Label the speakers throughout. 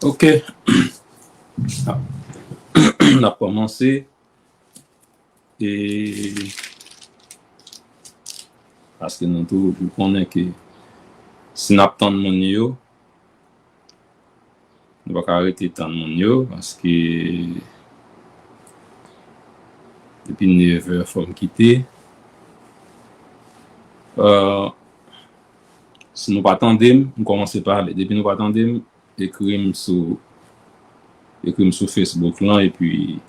Speaker 1: Ok, on a commencé et parce que nous tous connaissons que si nous attendons mon yo, nous ne pouvons pas arrêter de mon yo parce que depuis 9 heures, il faut me quitter. Si nous pas attendre, nous commençons par parler. Depuis nous pas attendre, écrire sur Facebook là et puis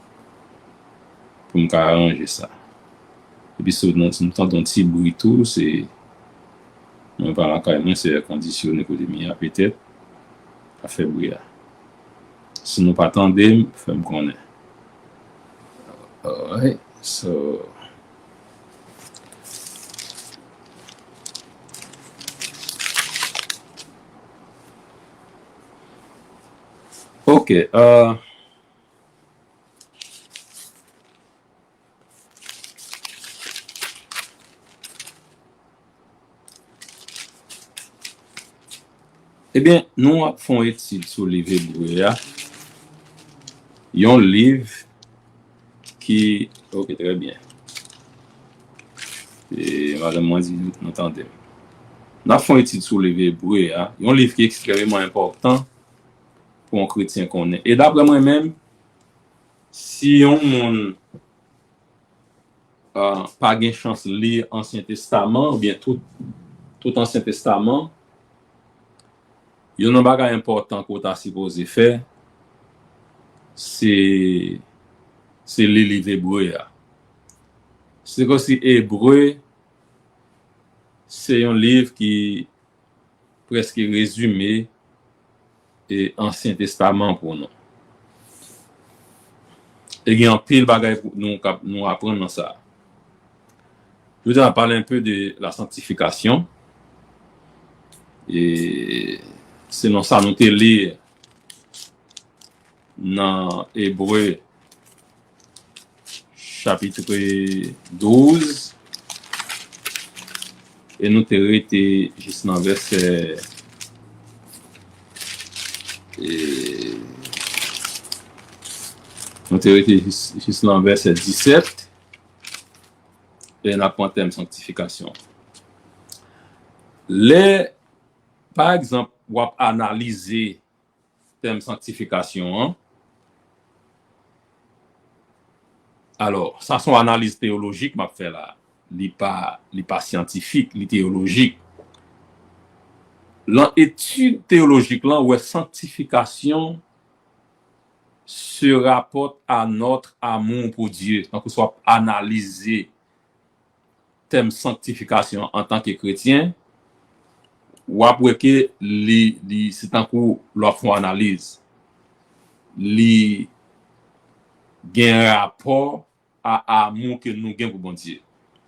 Speaker 1: pour me arranger ça. Et puis si nous entendons un petit bruit tout, c'est on va carrément c'est conditionné côté mien peut-être à faire bruit. Si nous pas attendre, faut me connaître. Alright, so ok, eh bien, nous faisons étude sur le livre hébreu. Il y a un livre qui. Ok, très bien. Et madame, moi, dit, nous entendons. Nous faisons étude sur le livre hébreu. Il y a un livre qui est extrêmement important pour un chrétien qu'on est. Et d'après moi-même, si on n'a pas de chance de lire l'Ancien Testament, ou bien tout l'Ancien Testament, il y a un bagage important qu'on a supposé faire, c'est le livre hébreu. C'est que si hébreu, c'est un livre qui presque résumé et Ancien Testament pour nous. Et il y a un pile bagage pour nous apprendre dans ça. Je voudrais parler un peu de la sanctification. Et selon ça, nous te lire dans Hébreu chapitre 12 et nous te arrêter juste dans verset nous te arrêter juste dans verset 17 et on apprend thème sanctification. Par exemple, on va analyser thème sanctification. Hein? Alors, ça sont analyse théologique m'a fait là. Li pas scientifique, li théologique. L'étude théologique là où sanctification se rapporte à notre amour pour Dieu. Donc, on soit analyser thème sanctification en tant que chrétien, ou après que c'est un coup leur font analyse. Li gen rapport à amour que nous gagnons pour bon Dieu.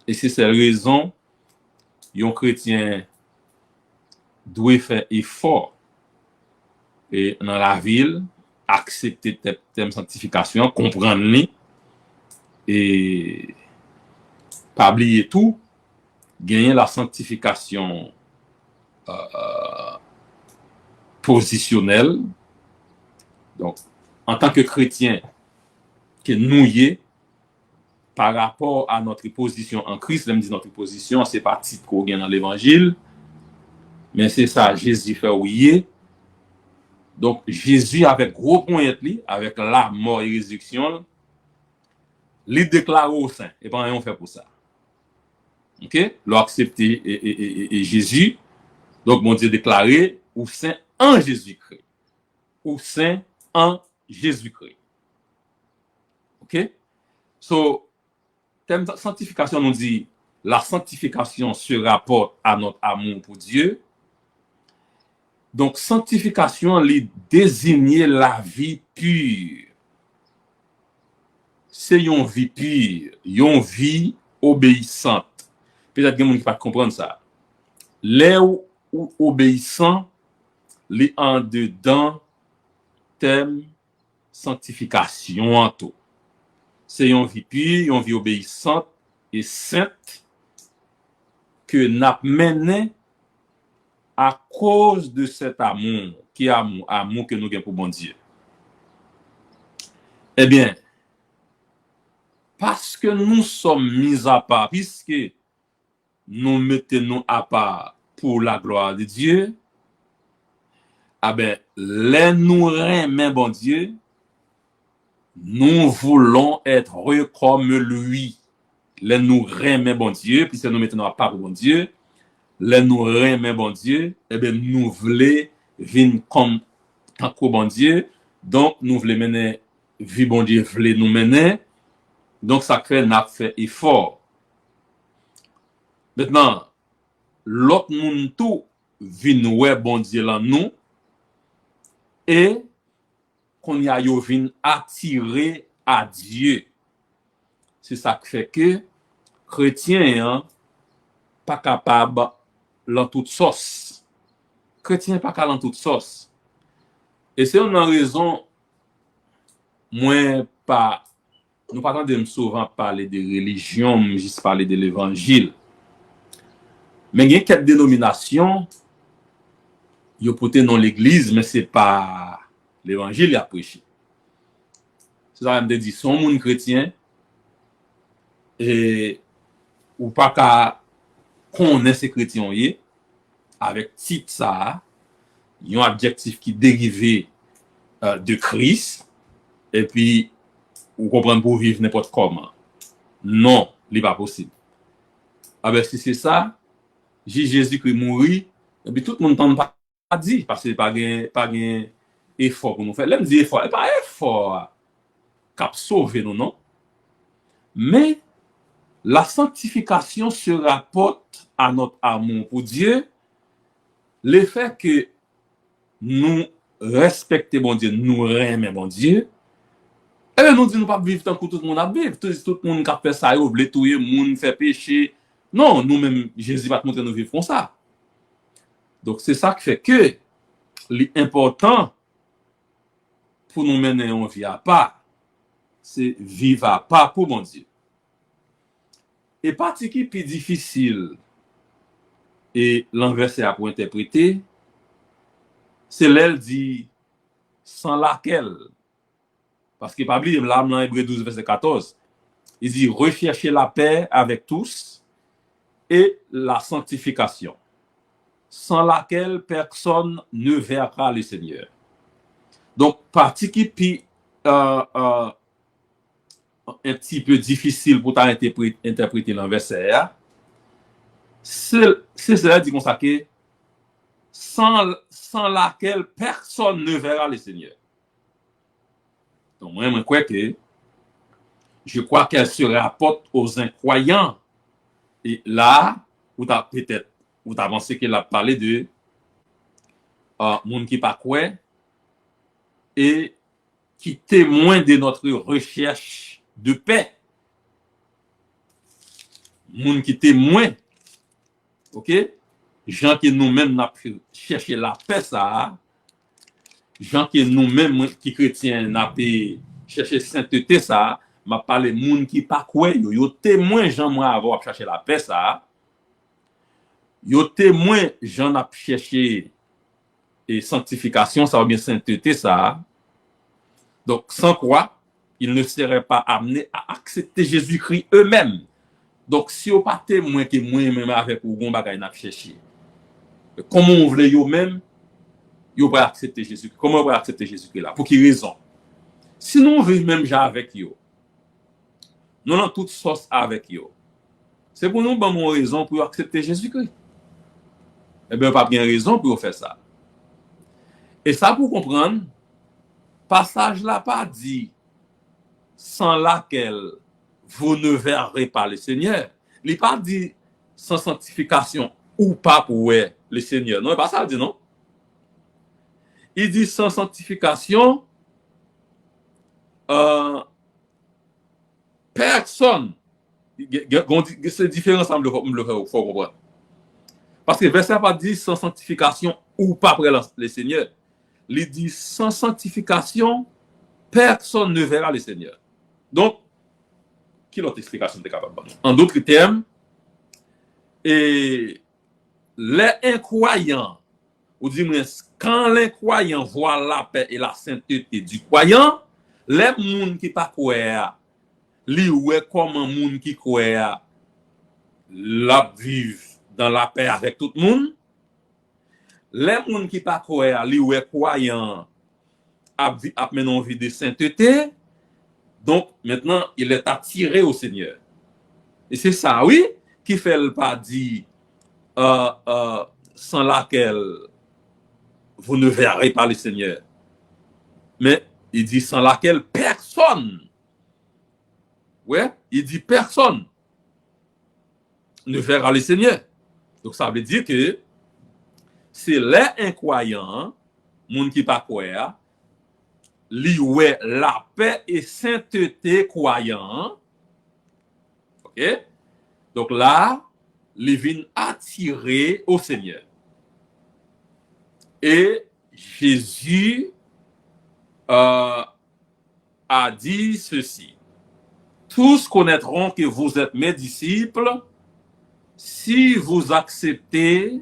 Speaker 1: Et c'est cette raison un chrétien doit faire effort et dans la ville accepter thème sanctification, comprendre li et pas oublier tout, gagner la sanctification positionnelle. Donc, en tant que chrétien, que nous y est, par rapport à notre position en Christ, je dis notre position, c'est pas titre qu'on gagne dans l'évangile, mais c'est ça, Jésus fait oui. Donc, Jésus, avec gros point, avec la mort et résurrection, il déclare au saint. Et bien, on fait pour ça. Ok? L'ont accepté et Jésus. Donc, mon Dieu déclaré ou saint en Jésus-Christ. Ou saint en Jésus-Christ. Ok? So, thème sanctification nous dit la sanctification se rapporte à notre amour pour Dieu. Donc, sanctification lui désigne la vie pure. C'est une vie pure, une vie obéissante. Peut-être que les gens ne peuvent pas comprendre ça. Les ou obéissant, les en dedans, thème sanctification en tout. C'est une vie pure, une vie obéissante et sainte que n'a mené à cause de cet amour, qui est amour que nous avons pour bon Dieu. Eh bien, parce que nous sommes mis à part, puisque nous mettons à part pour la gloire de Dieu, ah ben, les nous remet bon Dieu, nous voulons être comme lui. Les nous remet bon Dieu, puisque nous mettons à part pour bon Dieu, les nous remet bon Dieu, eh bien, nous voulons vivre comme tant que bon Dieu, donc nous voulons mener, vie bon Dieu voulait nous mener, donc ça fait, n'a fait effort. Maintenant, l'autre monde tout vient ouais bon Dieu là nous et qu'on y a yo vient attirer à Dieu. C'est ça qui fait que chrétien hein, pas capable dans toute sauce. Chrétien pas capable dans toute sauce. Et c'est une raison moins pas nous pas entendre souvent parler de religion, juste parler de l'évangile. Mais il y a quelques dénominations ils portent dans l'église, mais c'est pas l'évangile qui a prêché. C'est ça que je dis, son monde chrétien, et ou pas qu'à connaître ces chrétiens avec titre ça, il y a un adjectif qui dérivé de Christ, et puis, vous comprenez pour vivre n'importe comment. Non, il n'est pas possible. Ah ben, si c'est ça, Jésus qui mourit, et puis tout le monde n'entend pas dire, parce que pas un effort pour nous faire. Là, me dit effort, et pas effort cap sauver nous, non? Mais la sanctification se rapporte à notre amour pour Dieu, le fait que nous respectons bon Dieu, nous aimons bon Dieu, et bien nous disons nous pas vivre tant que tout le monde a vivre, tout le monde qui a fait ça, vous voulez tout le monde fait péché. Non, nous-mêmes, Jésus va te montrer nous vivre comme ça. Donc c'est ça qui fait que l'important pour nous mener en vie à part, c'est vivre à part pour bon Dieu. Et partie qui est plus difficile et l'enverser à pour interpréter, c'est l'elle dit sans laquelle. Parce que pas oublier là dans Hébreux 12 verset 14, il dit recherchez la paix avec tous et la sanctification, sans laquelle personne ne verra le Seigneur. Donc partie qui est un petit peu difficile pour interpréter l'enverset, c'est cela dit comme ça que sans laquelle personne ne verra le Seigneur. Donc, moi, je crois qu'elle se rapporte aux incroyants. Et là, vous avez peut-être, vous avez pensé qu'elle a parlé de monde qui pas quoi et qui témoigne de notre recherche de paix. Monde qui témoigne, ok? Gens qui nous-mêmes n'a cherché la paix, ça. Gens qui nous-mêmes, qui chrétiens, n'a pas cherché sainteté, ça. M'a parlé moun qui pas quoi yo témoin Jean moi avoir cherché la paix ça yo témoin Jean a cherché et sanctification ça ou bien sainteté ça donc sans quoi ils ne seraient pas amenés à accepter Jésus-Christ eux-mêmes. Donc si on pas témoin que moi même avec ou gon bagay n'a cherché comment on voulait yo même yo pas accepter Jésus, comment on va accepter Jésus-Christ là, pour quelle raison? Sinon on vit même déjà avec yo, nous avons toute sauce avec yo. C'est pour nous bonne raison pour accepter Jésus-Christ. Eh bien, pas bien raison pour faire ça. Et ça pour comprendre, passage là pas dit sans laquelle vous ne verrez pas le Seigneur. Il n'est pas dit sans sanctification ou pas pour le Seigneur. Non, pas ça dit non. Il dit sans sanctification, personne. C'est différent, ça me le faut comprendre. Parce que verset pas dit sans sanctification ou pas après le Seigneur. Il dit sans sanctification, personne ne verra le Seigneur. Donc, quelle autre explication tu es capable de donner? En d'autres termes, et les incroyants ou dit, quand les croyants voient la paix et la sainteté du croyant, les gens qui pas croient, li ouais comment moun qui croient, la vivent dans la paix avec tout le monde. Les gens qui pas croient, li ouais croyant, a mené une vie de sainteté. Donc, maintenant, il est attiré au Seigneur. Et c'est ça, oui, qui fait le pas dire sans laquelle vous ne verrez pas le Seigneur. Mais il dit sans laquelle personne, ouais, il dit personne ne verra le Seigneur. Donc ça veut dire que c'est les incroyants, moun qui pas croyant, li ouais la paix et sainteté croyant. OK? Donc là, les vins attirés au Seigneur. Et Jésus a dit ceci. Tous connaîtront que vous êtes mes disciples si vous acceptez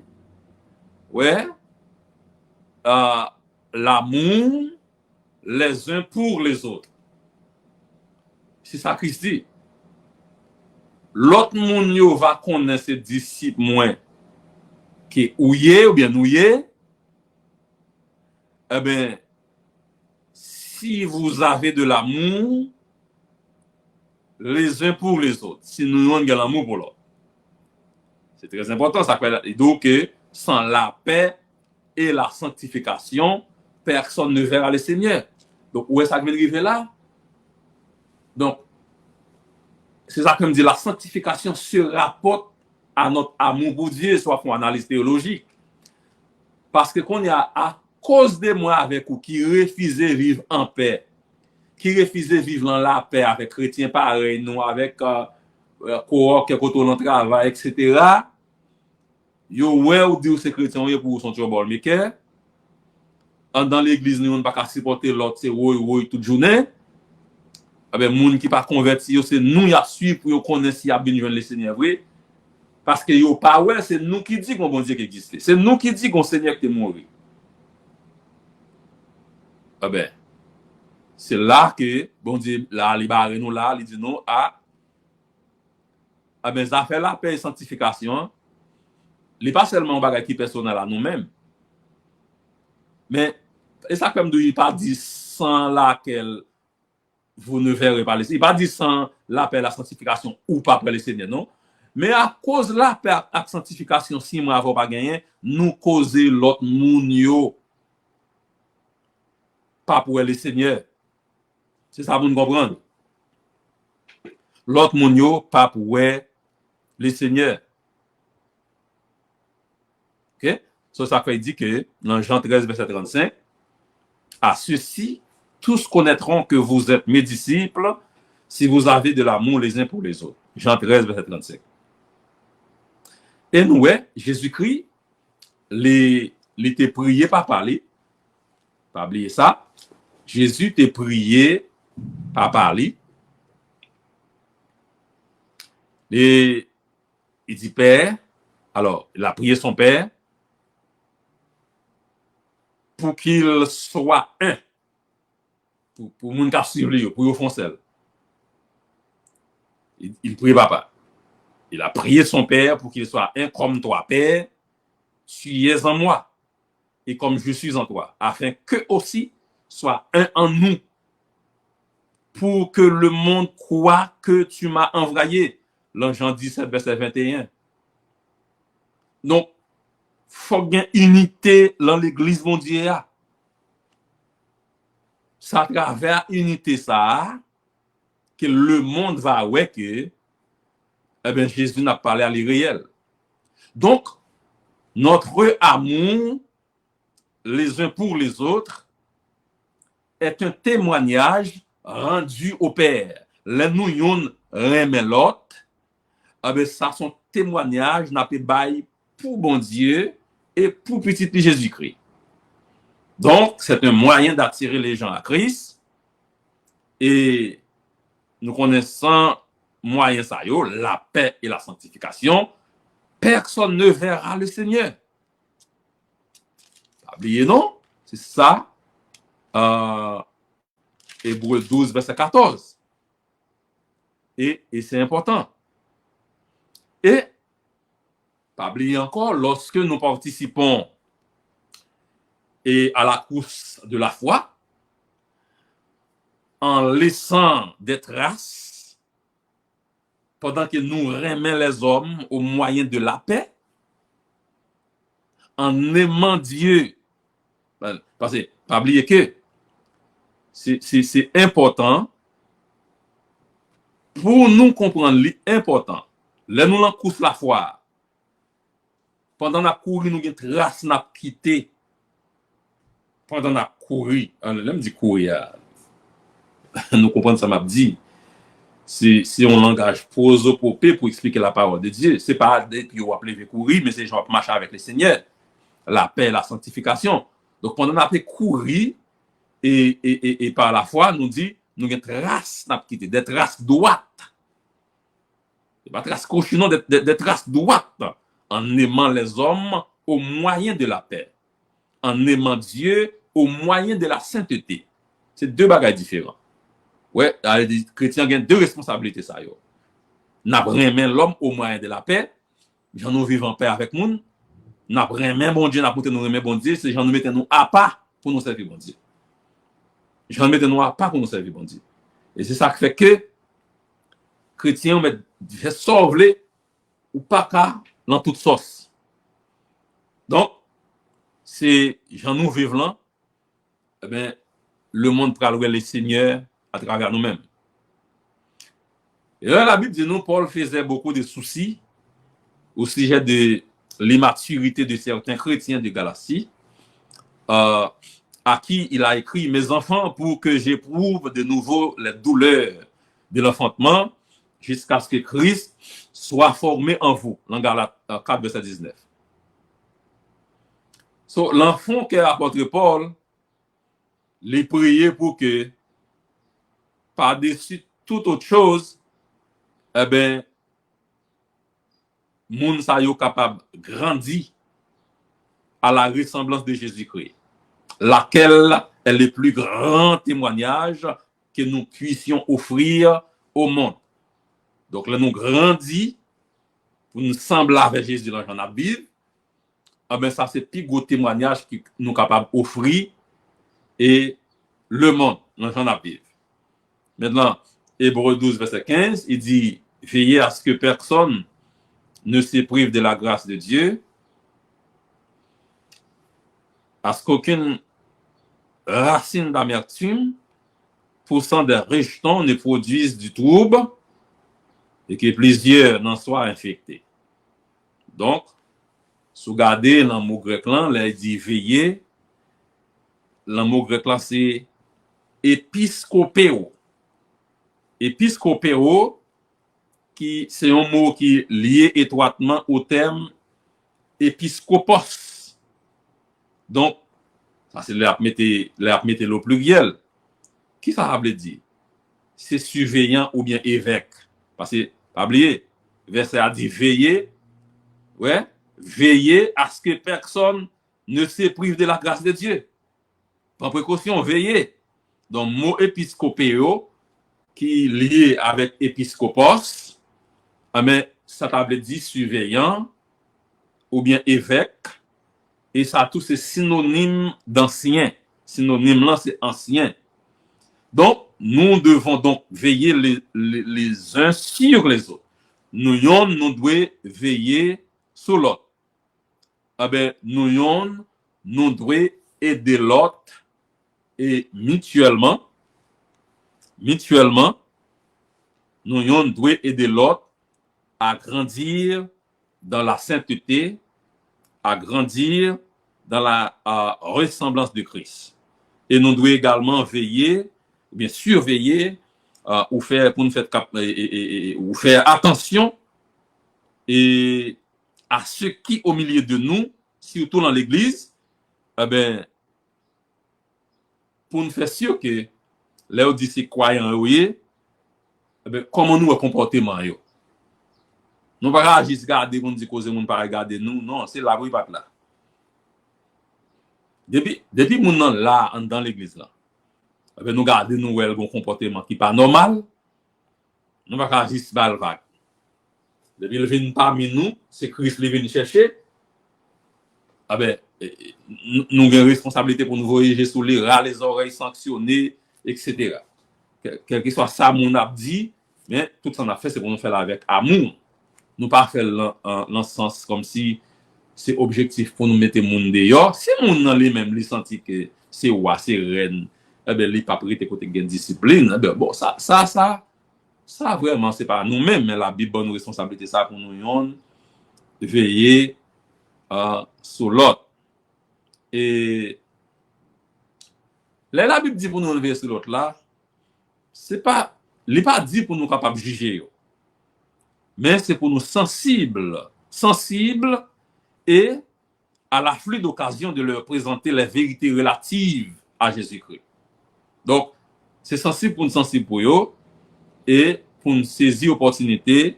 Speaker 1: ouais, l'amour les uns pour les autres. C'est ça Christ dit. L'autre moun yo va connaître ses disciples moins qui ouye ou bien nouye. Eh bien, si vous avez de l'amour les uns pour les autres, si nous avons de l'amour pour l'autre. C'est très important, ça fait donc que sans la paix et la sanctification, personne ne verra le Seigneur. Donc, où est-ce que ça vient arriver là? Donc, c'est ça que me dit, la sanctification se rapporte à notre amour pour Dieu, soit pour une analyse théologique. Parce que qu'on y a à cause de moi avec vous qui refusez vivre en paix, qui refusez vivre dans la paix avec chrétiens pareils, nous, avec cohorts qui côté dans le travail, etc. Yo ouais ou dire ces chrétiens pour son trouble maker. Dans l'église nous on pas qu'à supporter l'autre c'est oui toute journée. Ah ben moun qui pas converti c'est nous y a suivre pour connaître si y a bien joindre le Seigneur vrai. Parce que yo pas ouais c'est nous qui dit qu'on bon Dieu qui existe. C'est nous qui dit qu'on Seigneur qui est mort. Ah ben c'est là que bon Dieu là libérer nous là, il dit non ah ben ça fait la paix et sanctification. Il n'est pas seulement un bagage qui personnel à nous-mêmes. Mais, et ça comme il pas dit sans laquelle vous ne verrez pas le Seigneur. Il pas dit sans la paix, la sanctification ou pas pour le Seigneur, non. Mais à cause de la paix et la sanctification, si nous n'avons pas gagné, nous causer l'autre moun yo pas pour le Seigneur. C'est ça, vous nous comprenez? L'autre moun yo pas pour le Seigneur. OK? So, ça fait dire que dans Jean 13, verset 35, à ceux-ci, tous connaîtront que vous êtes mes disciples si vous avez de l'amour les uns pour les autres. Jean 13, verset 35. Et nous, Jésus-Christ, il était prié par parler. Pas oublier ça. Jésus était prié par parler. Et il dit Père, alors, il a prié son Père pour qu'il soit un. Pour moun ka suivre lui, pour yo fon sel. Il prie papa. Il a prié son Père pour qu'il soit un comme toi, Père, tu es en moi et comme je suis en toi, afin que aussi soit un en nous, pour que le monde croit que tu m'as envoyé. Jean 17, verset 21. Donc, faut qu'il y ait unité dans l'église mondiale. C'est à travers unité ça que le monde va ouais que Jésus n'a parlé à l'irréel. Donc, notre amour les uns pour les autres est un témoignage rendu au Père. Les nous yon remet l'autre, ça son témoignage n'a pas bail pour bon Dieu et pour petit Jésus-Christ. Donc, c'est un moyen d'attirer les gens à Christ. Et nous connaissons moyen ça yo, la paix et la sanctification. Personne ne verra le Seigneur. Oubliez non, c'est ça, Hébreux 12, verset 14. Et c'est important. Et, pas oublier encore, lorsque nous participons à la course de la foi, en laissant des traces, pendant que nous remet les hommes au moyen de la paix, en aimant Dieu. Parce que, pas oublier que c'est important pour nous comprendre l'important. Là, nous l'en course la foi. Pendant la courir, nous avons trace n'a quitté. Pendant la courir, là, me dit courir. Nous comprenons ça m'a dit. C'est un langage prosopopé pour expliquer la parole de Dieu. C'est pas depuis qu'on appelle courir, mais c'est genre marcher avec le Seigneur. La paix, la sanctification. Donc, pendant la paix courir, et par la foi, nous dit, nous avons des traces n'a quitté, des traces droites. Pas traces cochonnes, des traces droites. En aimant les hommes au moyen de la paix. En aimant Dieu au moyen de la sainteté. C'est deux bagages différents. Ouais, les chrétiens ont deux responsabilités, ça. Nous avons l'homme au moyen de la paix. J'en nous vivons en paix avec nous. Nous avons bon Dieu, nous avons nous bon Dieu. C'est j'en nous mettons à part pour nous servir bon Dieu. J'en mettons à part pour nous servir bon Dieu. Et c'est ça qui fait que chrétiens ont sauvé ou pas qu'à dans toute sauce. Donc, c'est j'en nous vivons là, eh bien, le monde prendra les seigneurs à travers nous-mêmes. Et là, la Bible dit nous, Paul faisait beaucoup de soucis au sujet de l'immaturité de certains chrétiens de Galatie, à qui il a écrit, mes enfants, pour que j'éprouve de nouveau les douleurs de l'enfantement, jusqu'à ce que Christ soit formé en vous. Dans Galates 4, verset 19. So, l'enfant que l'apôtre Paul, les prier pour que, par-dessus toute autre chose, eh bien, moun sa yo capable grandir à la ressemblance de Jésus-Christ, laquelle est le plus grand témoignage que nous puissions offrir au monde. Donc, là, nous grandis pour nous sembler avec Jésus dans la Bible. Eh bien, ça, c'est le plus gros témoignage que nous sommes capables d'offrir et le monde dans la Bible. Maintenant, Hébreux 12, verset 15, il dit, veillez à ce que personne ne se prive de la grâce de Dieu, à ce qu'aucune racine d'amertume poussant des rejetons ne produise du trouble et que plusieurs n'en soient infectés. Donc, si vous regardez dans le mot grec là, il dit veiller. Le mot grec là, c'est épiscopéo. Épiscopéo, qui c'est un mot qui est lié étroitement au terme épiscopos. Donc, ça c'est l'air mettre le pluriel. Qui ça veut dire? C'est surveillant ou bien évêque. Parce que, pas oublier, verset a dit veiller. Ouais, veiller à ce que personne ne se prive de la grâce de Dieu. Par précaution, veiller. Donc, mot épiscopéo, qui est lié avec épiscopos, mais ça veut dire surveillant ou bien évêque, et ça tous c'est synonyme d'ancien. Synonyme là, c'est ancien. Donc, nous devons donc veiller les uns sur les autres. Nous devons veiller sur l'autre. Ah ben, nous devons aider l'autre et mutuellement, nous devons aider l'autre à grandir dans la sainteté, à grandir dans la ressemblance de Christ. Et nous devons également veiller, ou bien surveiller, ou faire attention et à ceux qui au milieu de nous, surtout dans l'église, eh ben, pour nous faire sûr que les auditeurs croyants, eh ben, comment nous comportement yo. Nous ne pouvons pas juste garder, on dit cause, on ne pas regarder nous, non, c'est la rue pas là. Depuis moun nan là, dans l'église là, nous gardons nous un comportement qui pas normal, nous pas juste bal vague. Depuis le vient parmi nous, c'est Christ qui vient chercher. Nous avons une responsabilité pour nous voyager sous les rats, les oreilles sanctionner, etc. Quel que soit ça, mon a dit, mais tout ça qu'on a fait, c'est pour nous faire avec amour. Nous pas faire dans le sens comme si c'est objectif pour nous mettre le monde dehors. Si le monde dans les mêmes, il senti que c'est roi, c'est reine, il pas prêté côté de discipline, bon, ça vraiment, c'est pas nous-mêmes, mais la Bible bonne responsabilité, ça pour nous veiller sur l'autre. Et la Bible dit pour nous veiller sur l'autre là, c'est pas, il n'est pas dit pour nous capables de juger, mais c'est pour nous sensibles et à l'afflux d'occasion de leur présenter les vérités relatives à Jésus-Christ. Donc, c'est sensible pour nous sensibles pour eux et pour nous saisir l'opportunité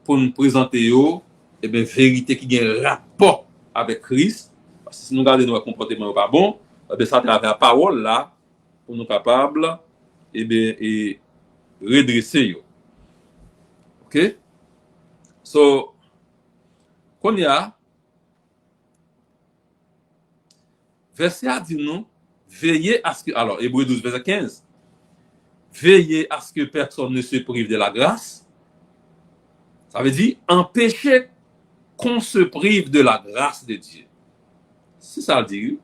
Speaker 1: pour nous présenter eux et bien vérité qui a un rapport avec Christ. Parce que si nous regardons nos comportements pas bon, et bien ça à travers la parole là pour nous capables et bien et redresser eux. OK? So, qu'on y a verset a dit nous, veillez à ce que, alors, Hébreux 12, verset 15, veillez à ce que personne ne se prive de la grâce. Ça veut dire, empêcher qu'on se prive de la grâce de Dieu. C'est ça le dire. Il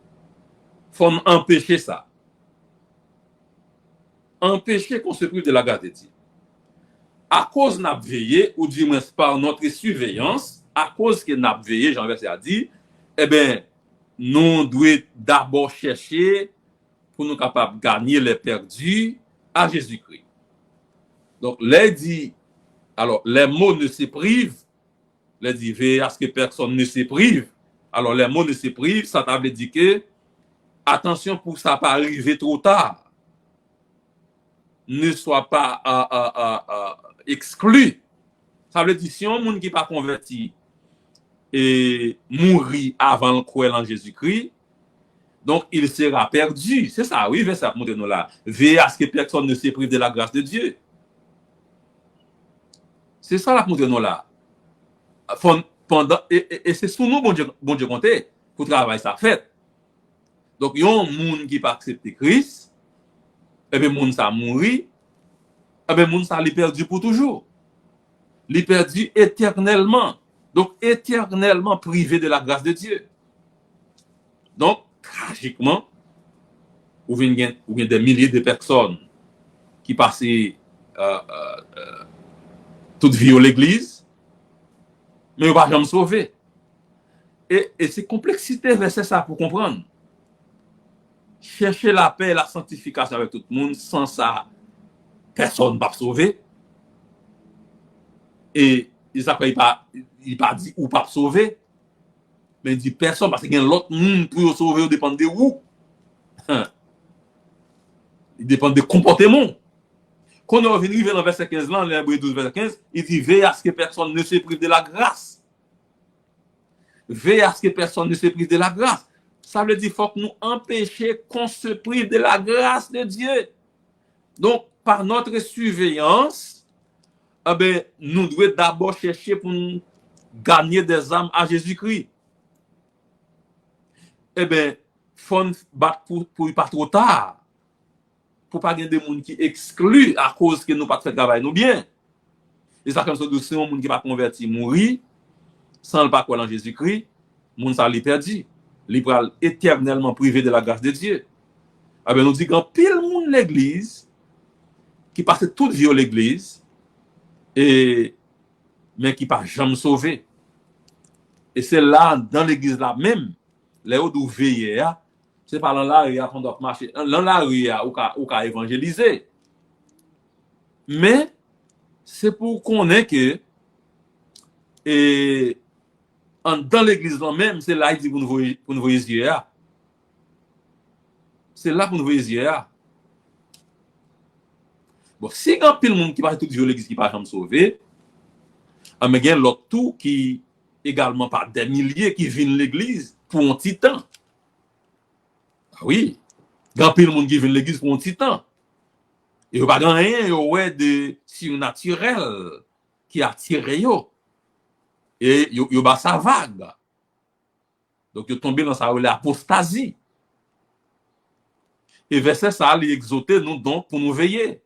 Speaker 1: faut empêcher ça. Empêcher qu'on se prive de la grâce de Dieu. À cause n'a veillé, ou du moins par notre surveillance, à cause que n'a veillé, Jean verset a dit, eh bien, nous devons d'abord chercher pour nous capables de gagner les perdus à Jésus-Christ. Donc, les mots ne se privent, les dit, veillez à ce que personne ne se prive. Alors, les mots ne se privent, ça veut dire que, attention pour ça pas arriver trop tard. Ne soit pas exclu. Ça veut dire, si un monde qui n'est pas converti et mourit avant le croire en Jésus-Christ, donc il sera perdu. C'est ça, oui, verset à nous là. Veillez à ce que personne ne se prive de la grâce de Dieu. C'est ça la montre nous là. Et c'est sous nous, bon Dieu compté, pour travailler ça fait. Donc, il y a un monde qui n'a pas accepté Christ, et bien, le monde ça mourit, et bien, le monde ça l'est perdu pour toujours. L'est perdu éternellement. Donc, éternellement privé de la grâce de Dieu. Donc, tragiquement, il y a des milliers de personnes qui passaient toute vie à l'église, mais ils ne vont pas jamais sauver. Et c'est complexité verset ça pour comprendre. Chercher la paix et la sanctification avec tout le monde, sans ça, personne ne va sauver. Et il ne pas dit ou pas sauver, mais il dit personne parce qu'il y a l'autre monde pour sauver, dépend de où. Il dépend des comportements. Quand on revient dans le verset 15, là, l'Hébreux 12, verset 15, il dit veillez à ce que personne ne se prive de la grâce. Veillez à ce que personne ne se prive de la grâce. Ça veut dire qu'il faut que nous empêchions qu'on se prive de la grâce de Dieu. Donc, par notre surveillance, nous devons d'abord chercher pour nous gagner des âmes à Jésus-Christ. Il faut nous battre pour pas trop tard. Pour pas gagner des gens qui excluent à cause que nous pas fait travail nous bien. Et ça comme ça, si un monde qui pas converti mourir sans le pas croire en Jésus-Christ, monde ça l'est perdu. Il va éternellement privé de la grâce de Dieu. Nous dit qu'en pile monde l'église qui passe toute vie à l'église mais qui pas jamais sauvé. Et c'est là dans l'église là même les où nous veiller c'est pas dans la rue qu'on doit marcher dans la rue ou qu'à évangéliser. Mais c'est pour qu'on ait que et dans l'église même, c'est là qu'il dit pour nous voyer Dieu. C'est là pour nous voyer Dieu. Bon, si il y a pile monde qui passe tout Dieu l'église qui pas jamais sauvé, mais il y a l'autre tout qui également par des milliers qui viennent l'église pour un petit temps. Oui, grand pile monde qui vient l'église pour un petit temps. Et pas grand rien, ouais de surnaturel qui attire yo. Et yo ba sa vague. Donc yo tombé dans sa apostasie. Et verset ça, il exhortait nous donc pour nous veiller.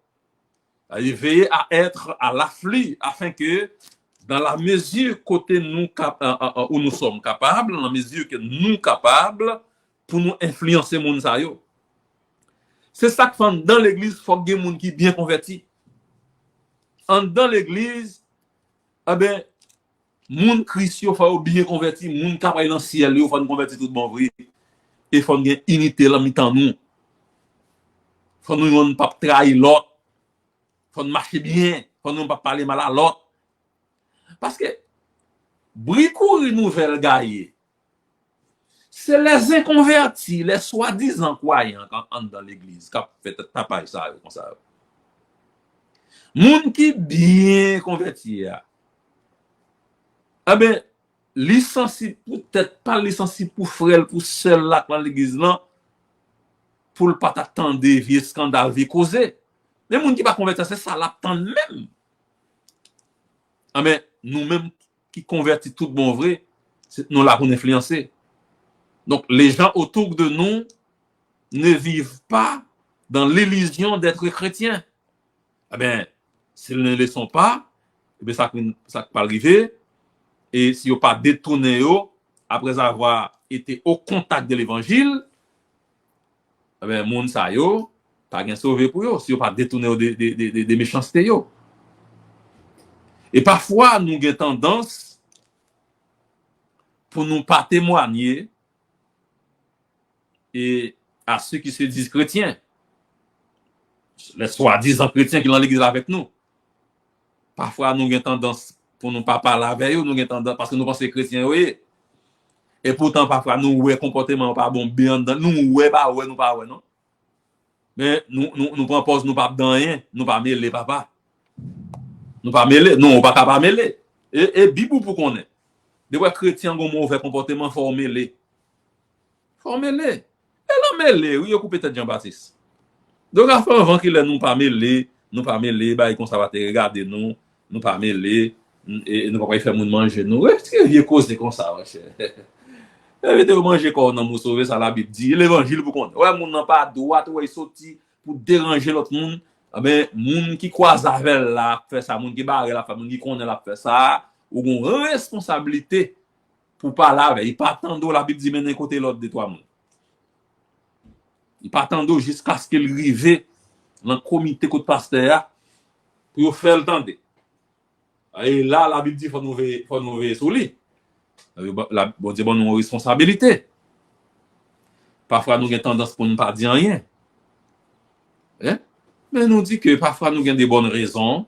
Speaker 1: Il veiller à être à l'afflux afin que dans la mesure côté nous où nous sommes capables, dans la mesure que nous capables pour nous influencer moun sa yo. C'est ça que fait dans l'église, il faut que des gens qui bien convertis. Dans l'église, eh ben, moun Christ faut bien converti, moun qui dans le ciel, il faut nous convertir tout bon vrai. Et faut une unité là mitan nous. Faut nous ne pas trahir l'autre. Faut nous marcher bien, faut nous pas parler mal à l'autre. Parce que bricou une nouvelle gaille. C'est les inconvertis, les soi-disant croyants qui entrent dans l'église, qui fait tapage ça comme ça. Moun qui bien converti, eh ben, licencié, peut-être pas licencié pour frère, pour seul là dans l'église là, pour le pas attendre vieux scandale, vieux causer. Les moun qui pas converti, c'est ça l'attend même. Ah ben, nous-mêmes qui convertis tout bon vrai, nous là pour influencer. Donc, les gens autour de nous ne vivent pas dans l'illusion d'être chrétiens. Eh bien, s'ils ne le sont pas, eh bien, ça peut pas arriver. Et si vous pas détourné après avoir été au contact de l'évangile, eh bien, moun sa yo, pas bien sauvé pour eux, si vous pas détourné des méchancetés yo. Et parfois, nous avons tendance pour nous pas témoigner et à ceux qui se disent chrétiens, les soi-disant chrétiens qui sont dans l'église avec nous. Parfois, nous avons tendance pour nous pas parler avec eux, nous avons tendance parce que nous pensons chrétiens, oui. Et pourtant, parfois, nous avons un comportement pas bon, bien dans nous, ouais, pas ouais, nous pas ouais, non. Mais nous proposons, nous pas dans rien, nous pas mêler, papa. Nous pas mêler, non, on pas mêler. Et Bible pour qu'on est. Des fois, chrétiens ont un mauvais comportement, il faut mêler. Faut mêler. Et là, mêler, oui, il coupe peut-être Jean-Baptiste. Donc, avant qu'il nous pas mêler, bah, les conservateurs regardent nous pas mêler, et nous pas faire moun manger nous. Ouais, c'est que vieux cause comme ça, ouais. Et vous manger quand on a sauvé ça la Bible dit l'évangile pour qu'on. Ouais, moun n'a pas droit, ouais, sorti pour déranger l'autre monde. Mais moun qui croise avec là, fait ça, moun qui barre la famille, qui connaît la fait ça, ou une responsabilité pour parler avec. Il pas attendre la Bible dit maintenant côté l'autre de toi moun. Il pas attendre jusqu'à ce qu'il arrive dans le comité de pasteur pour faire le temps. Et là, la Bible dit qu'il faut nous veiller sur lui. Bon Dieu, nous avons une responsabilité. Parfois, nous avons tendance pour ne pas dire rien. Hein? Mais nous dit que parfois, nous avons des bonnes raisons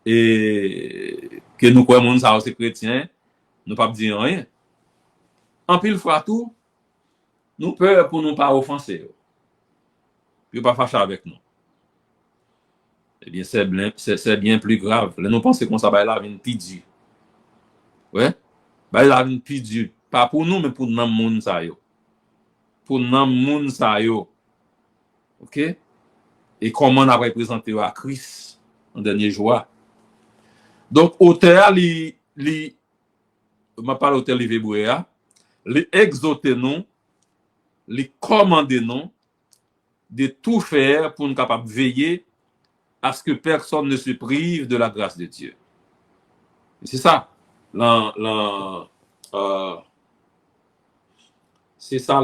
Speaker 1: et que nous croyons que c'est chrétien, nous ne pas dire rien. En pile fois tout, nous peur pour ne pas offenser. Puis pas fâcher avec nous. Eh bien, c'est bien plus grave. Là, nous pensons qu'on s'appelle la vie pidue. Ouais? La vie pidue. Pas pour nous, mais pour nous, moun sa yo. Pour nous, moun sa yo. OK? Et comment on a représenté à Christ en dernier jour. Donc, auteur, ma parle auteur Liv Hébreu, li exhorte nous, li commande nous de tout faire pour nous capables de veiller à ce que personne ne se prive de la grâce de Dieu. C'est ça. C'est ça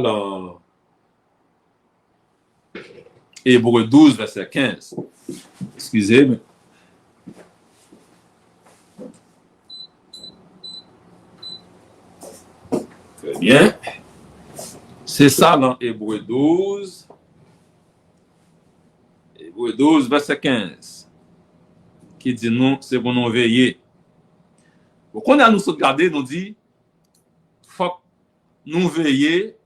Speaker 1: Hébreu 12, verset 15. Excusez-moi. Très bien. C'est ça dans Hébreu 12. Hébreu 12, verset 15. Qui dit nous, c'est pour nous veiller. Donc, on a nous regardé, nous dit, faut nous veiller,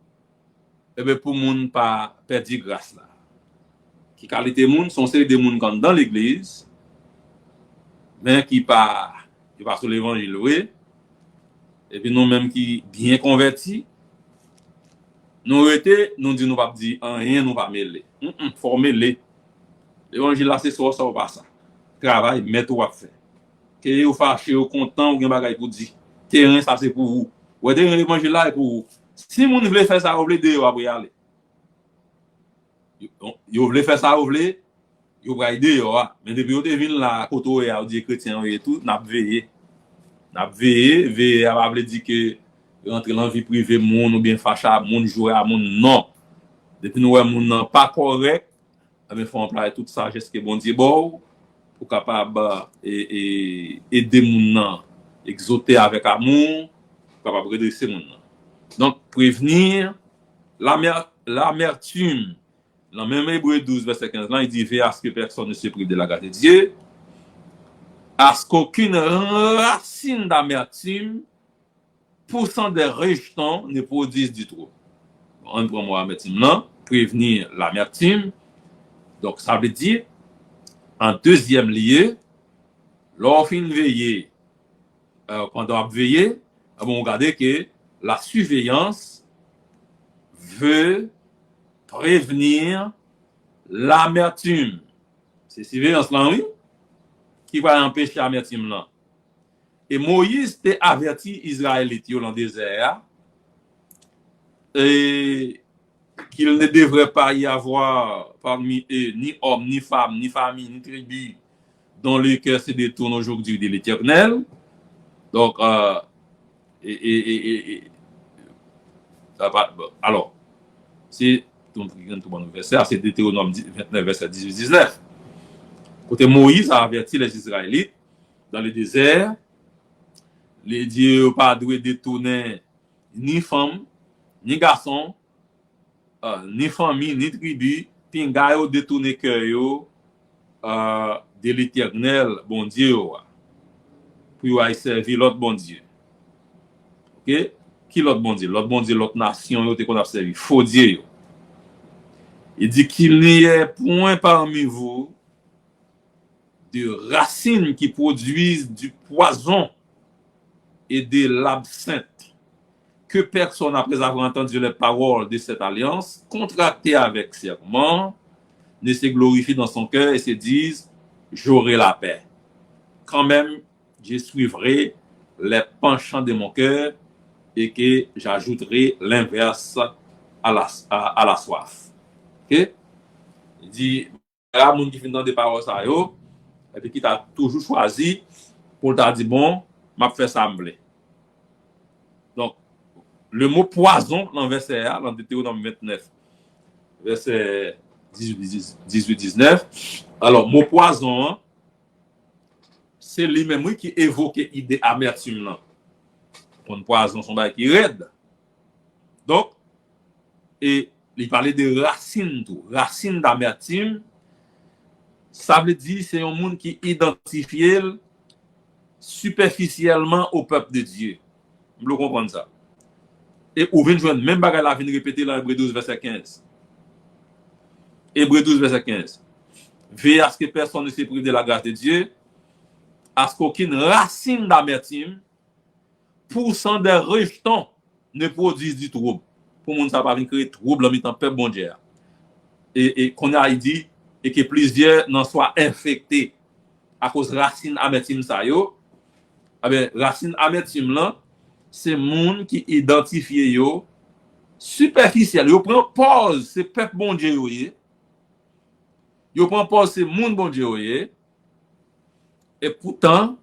Speaker 1: pour ne pas perdre grâce là. Qui qualité moun sont celles des moun dans l'église, mais qui pas sur l'évangile, oui. Et puis nous-mêmes qui bien convertis, Nous été, nous dit nous pas dire rien, nous pas mêler. Faut mêler. L'évangile là c'est ça ou pas ça. Travail, mettre ou à faire. Que vous fâché, ou content, ou gen bagay pour dire. Terrain ça c'est pour vous. Ou terrain l'évangile là est pour vous. Si moun veut faire ça, vous voulez de après aller. Vous voulez faire ça, vous voulez, vous voulez aider, mais depuis que vous venez là, côté où vous dit chrétien et tout, n'a veillé. N'a veillé, veillé, à veut dire que rentrer dans la vie privée, moun ou bien fâché, moun jouer à moun, non. Depuis nous, moun non pas correct, il faut employer toute sagesse que bon Dieu bon, pour capable aider moun non, exhorter avec amour, capable redresser moun non. Donc, prévenir l'amertume. Dans même Hébreu 12, verset 15, là, il dit, veille à ce que personne ne se prive de la grâce de Dieu, à ce qu'aucune racine d'amertume, poussant des rejetons, ne produise du trop. On prend moi l'amertume là, prévenir l'amertume. Donc, ça veut dire, en deuxième lieu, lorsqu'on veille, quand on veille, on regarde que la surveillance veut prévenir l'amertume. C'est surveillance là, oui, qui va empêcher l'amertume là. Et Moïse t'a averti Israélites dans le désert et qu'il ne devrait pas y avoir parmi eux ni homme, ni femme, ni famille, ni tribu dont le cœur se détourne aujourd'hui de l'Éternel. Donc, alors, c'est c'est Deutéronome 29, verset 18-19. Côté Moïse a averti les Israélites dans le désert, les dieux pas doivent détourner ni femme, ni garçon, ni famille, ni tribu, puis gagne détourner cœur de l'Éternel, bon Dieu, pour aller servir l'autre bon Dieu. OK? Qui l'autre bon Dieu? L'autre bon Dieu, l'autre nation, qu'on a servi, faux Dieu. Il dit qu'il n'y ait point parmi vous de racines qui produisent du poison et de l'absinthe, que personne, après avoir entendu les paroles de cette alliance, contractée avec serment, ne se glorifie dans son cœur et se dise, j'aurai la paix. Quand même, je suivrai les penchants de mon cœur et que j'ajouterai l'inverse à la soif. OK? Il dit, il y a des gens qui finissent dans des paroles ça, et puis qui t'a toujours choisi pour t'a dit, bon, m'a fait ça me plaît. Donc, le mot poison dans le verset A, dans Deutéronome 29, verset 18-19. Alors, mot poison, c'est lui-même qui évoque l'idée amertume là. Pour poison, son bail qui raide. Donc, et il parlait de racine tout. Racine d'amertume, ça veut dire c'est un monde qui identifie superficiellement au peuple de Dieu. Vous comprenez ça? Et ou vient joindre même bagarre la vient répéter dans Hébreu 12 verset 15. Hébreu 12 verset 15. Veillez à ce que personne ne se prive de la grâce de Dieu, à ce qu'aucune racine d'amertume, poussant des rejetons, ne produise du trouble. Pour monde ça pas venir créer trouble en mettant peuple bon Dieu. Et qu'on a dit et que plusieurs n'en soient infectés à cause racine amertume ça yo. Racine amertume là, c'est monde qui identifie yo superficiel. Yo prend pause, c'est peuple bon Dieu yo. Yo prend pause, c'est monde bon Dieu yo. Et pourtant,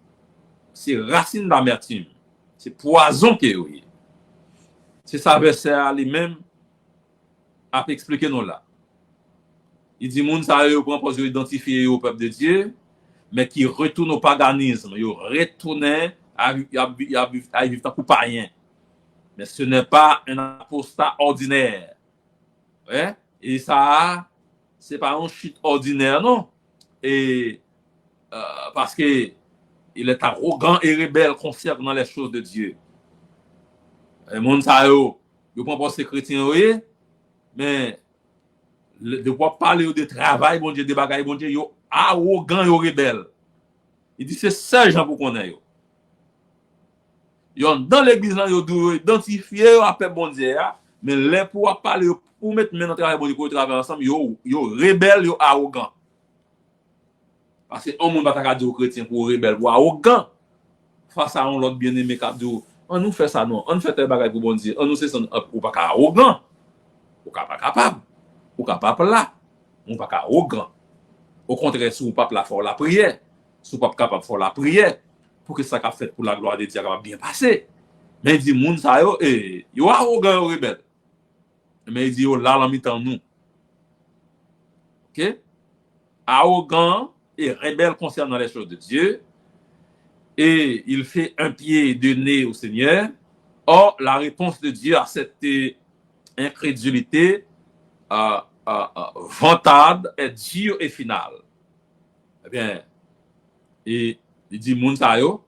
Speaker 1: c'est racine d'amertume. C'est poison que yo. C'est ça verset lui-même a expliqué nous là. Il dit moun ça yo prend pause, yo identifier au peuple de Dieu, mais qui retourne au paganisme, yo retourne à vivre tant pour rien. Mais ce n'est pas un apostat ordinaire. Ouais? Et ça, c'est pas un chute ordinaire, non. Et parce que il est arrogant et rebelle concernant les choses de Dieu. Et moun sa yo prend pas ces chrétiens, mais de pouvoir parler de travail, bon Dieu, de bagaille, bon Dieu, yo arrogant, yo rebelle. Il dit c'est ça gens pour connaître yo. Yo dans l'église là yo doit identifier après bon Dieu Mais les pour parler, pour mettre maintenant travail bon pour travailler ensemble, yo rebelle, yo arrogant. Parce que on monde pas dire aux chrétiens pour rebelle, pour arrogant. Face à un l'autre bien-aimé qui dit on nous fait ça non, on fait tel bagage pour bon Dieu, on nous c'est ou pas arrogant. Ou pas capable. Ou capable là. Ou pas arrogant. Au contraire, si vous pas la faire la prière, si vous pas capable de faire la prière pour que ça qu'a fait pour la gloire de Dieu va bien passer. Mais il dit moun ça yo arrogant yo rebelle. Mais il dit yo là en mi-temps nous. OK? Arrogant et rebelle concernant les choses de Dieu. Et il fait un pied de nez au Seigneur. Or, la réponse de Dieu à cette incrédulité vantade est dure et finale. Eh bien, et il dit, moun sa yo,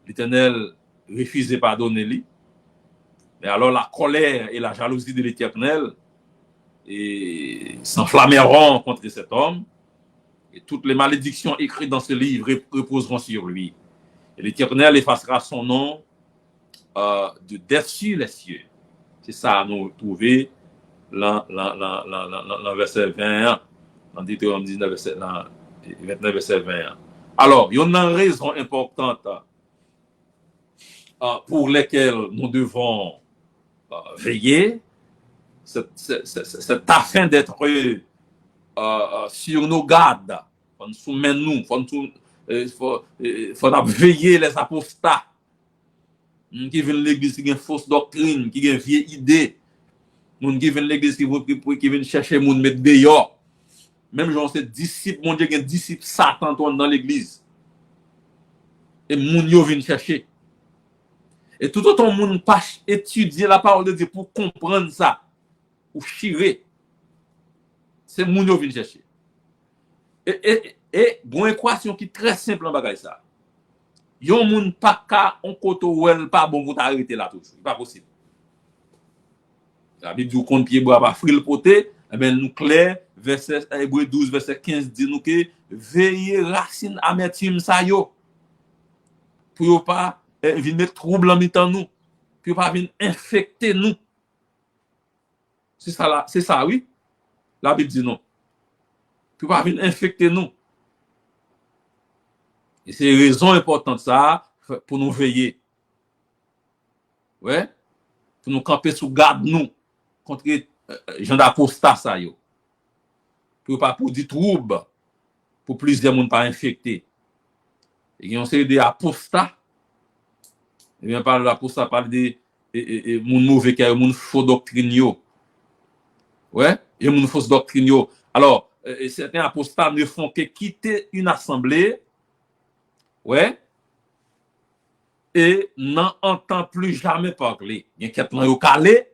Speaker 1: l'Éternel refuse de pardonner lui. Mais alors la colère et la jalousie de l'Éternel s'enflammeront contre cet homme. Et toutes les malédictions écrites dans ce livre reposeront sur lui. Et l'Éternel effacera son nom de dessus les cieux. C'est ça, nous trouver dans verset 21, dans Deutéronome 19, verset 29, verset 21. Alors, il y a une raison importante pour lesquelles nous devons veiller, c'est afin d'être sur nos gardes. Faut nous soumettre nous, faut veiller les apostats qui viennent l'église qui ont une fausse doctrine, qui ont une vieille idée, qui viennent l'église qui viennent chercher moun mettre dehors. Même genre c'est disciples, mon Dieu, qui ont disciples Satan dans l'église. Et moun yo viennent chercher. Et tout autant moun pas étudier la parole de Dieu pour comprendre ça, ou chirer. C'est moun yo viennent chercher. Et bon équation qui est très simple en bagay ça. Yon moun pas ka on koto wel pas bon pour t'arrêter là tout. C'est pas possible. La Bible dit qu'on pied bois pas fril poté, eh ben nous clair verset Hébreux 12 verset 15 dit nous que veillez racine amertume ça yo. Pour pas venir mettre trouble en mi-temps nous, pour pas venir infecter nous. C'est ça là, c'est ça oui. La Bible dit non. Pour pas venir infecter nous. Et c'est raison importante ça pour nous veiller. Ouais. Pour nous camper sous garde nous contre gens d'apostat ça yo. Pour pas pour du trouble pour plusieurs monde pas infecté. Et on sait des apostats. Et bien parle d'apostat parle des monde mauvais qui a monde faux doctrine yo. Ouais, et monde fausse doctrine yo. Alors, certains apostats ne font que quitter une assemblée. Ouais. Et n'en entend plus jamais parler. Il y a quelqu'un qui calé,